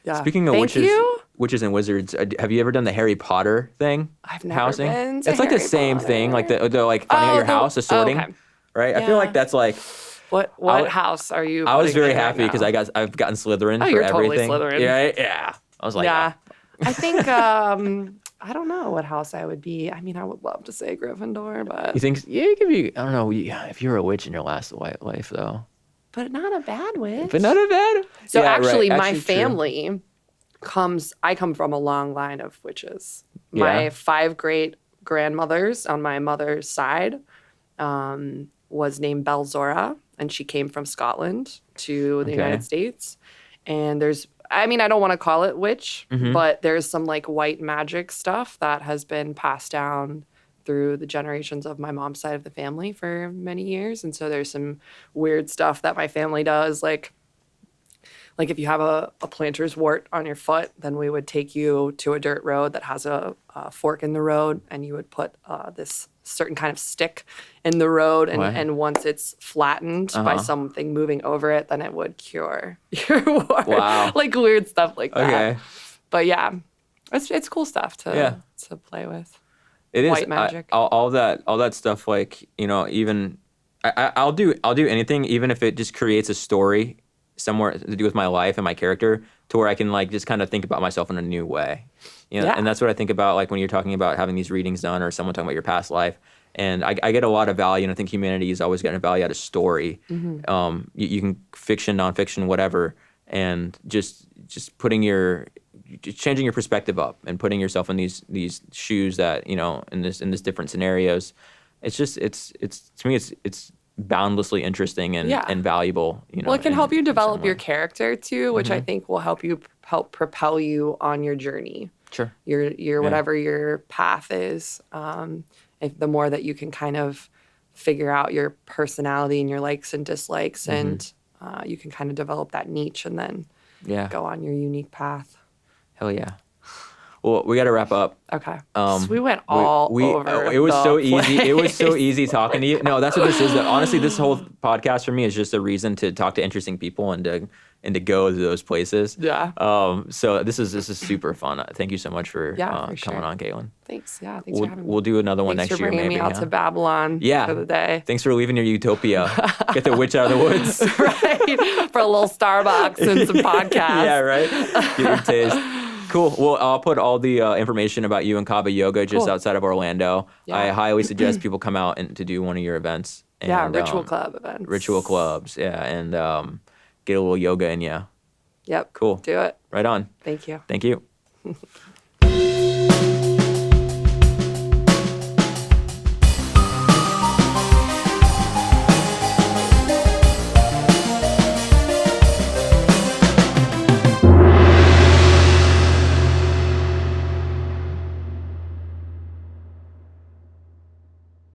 S3: Yeah.
S2: Speaking of
S3: Thank
S2: witches,
S3: you.
S2: witches and wizards, have you ever done the Harry Potter thing?
S3: I've never
S2: housing?
S3: been to
S2: It's like the
S3: Harry
S2: same
S3: Potter.
S2: thing, like the like finding out your house, the sorting,
S3: okay.
S2: right? I feel like
S3: Yeah.
S2: that's like.
S3: What house are you?
S2: I was
S3: putting
S2: very
S3: in right
S2: happy because
S3: now?
S2: I've gotten Slytherin for
S3: you're totally
S2: everything.
S3: Slytherin.
S2: Yeah. I was like,
S3: Yeah. I think I don't know what house I would be. I mean, I would love to say Gryffindor, but
S2: you think? Yeah, you could be. I don't know. If you were a witch in your last life, though.
S3: but not a bad witch.
S2: But not a bad.
S3: So
S2: Yeah, right.
S3: actually, my
S2: Actually, true.
S3: family I come from a long line of witches.
S2: Yeah.
S3: My 5 great grandmothers on my mother's side was named Belzora, and she came from Scotland to the United States. And I don't want to call it witch, but there's some like white magic stuff that has been passed down through the generations of my mom's side of the family for many years. And so there's some weird stuff that my family does, like if you have a planter's wart on your foot, then we would take you to a dirt road that has a fork in the road, and you would put this certain kind of stick in the road, and once it's flattened by something moving over it, then it would cure your wart.
S2: Wow.
S3: Like weird stuff like that.
S2: Okay.
S3: But yeah, it's cool stuff to play with.
S2: It is
S3: White magic.
S2: all that stuff. Like even I'll do anything, even if it just creates a story somewhere to do with my life and my character, to where I can like just kind of think about myself in a new way. And that's what I think about, like when you're talking about having these readings done or someone talking about your past life. And I get a lot of value, and I think humanity is always getting value out of story. You can fiction, nonfiction, whatever, and just changing your perspective up and putting yourself in these shoes that in this different scenarios. It's to me it's boundlessly interesting and valuable.
S3: Well, it can help you
S2: in
S3: develop
S2: some
S3: your
S2: way.
S3: character too, which I think will help propel you on your journey.
S2: Sure.
S3: Your whatever your path is. If the more that you can kind of figure out your personality and your likes and dislikes, and you can kind of develop that niche and then go on your unique path.
S2: Hell yeah. Well, we got to wrap up.
S3: Okay. So we went all over.
S2: It was
S3: the
S2: so easy.
S3: place.
S2: It was so easy talking to you. No, that's what this is. Honestly, this whole podcast for me is just a reason to talk to interesting people and to go to those places.
S3: Yeah.
S2: So this is super fun. Thank you so much for coming on, Caitlin.
S3: Thanks. Yeah. Thanks for having me.
S2: We'll do another one
S3: Thanks
S2: next
S3: for
S2: year,
S3: bringing
S2: maybe.
S3: me out to Babylon for the day.
S2: Thanks for leaving your utopia. Get the witch out of the woods.
S3: Right. For a little Starbucks and some podcasts.
S2: Yeah, right. Get your taste. Cool. Well, I'll put all the information about you and CabaYoga just outside of Orlando.
S3: Yeah.
S2: I highly suggest people come out and to do one of your events. And,
S3: Ritual club events.
S2: Ritual clubs, and get a little yoga in you.
S3: Yep.
S2: Cool.
S3: Do it.
S2: Right on.
S3: Thank you.
S2: Thank you.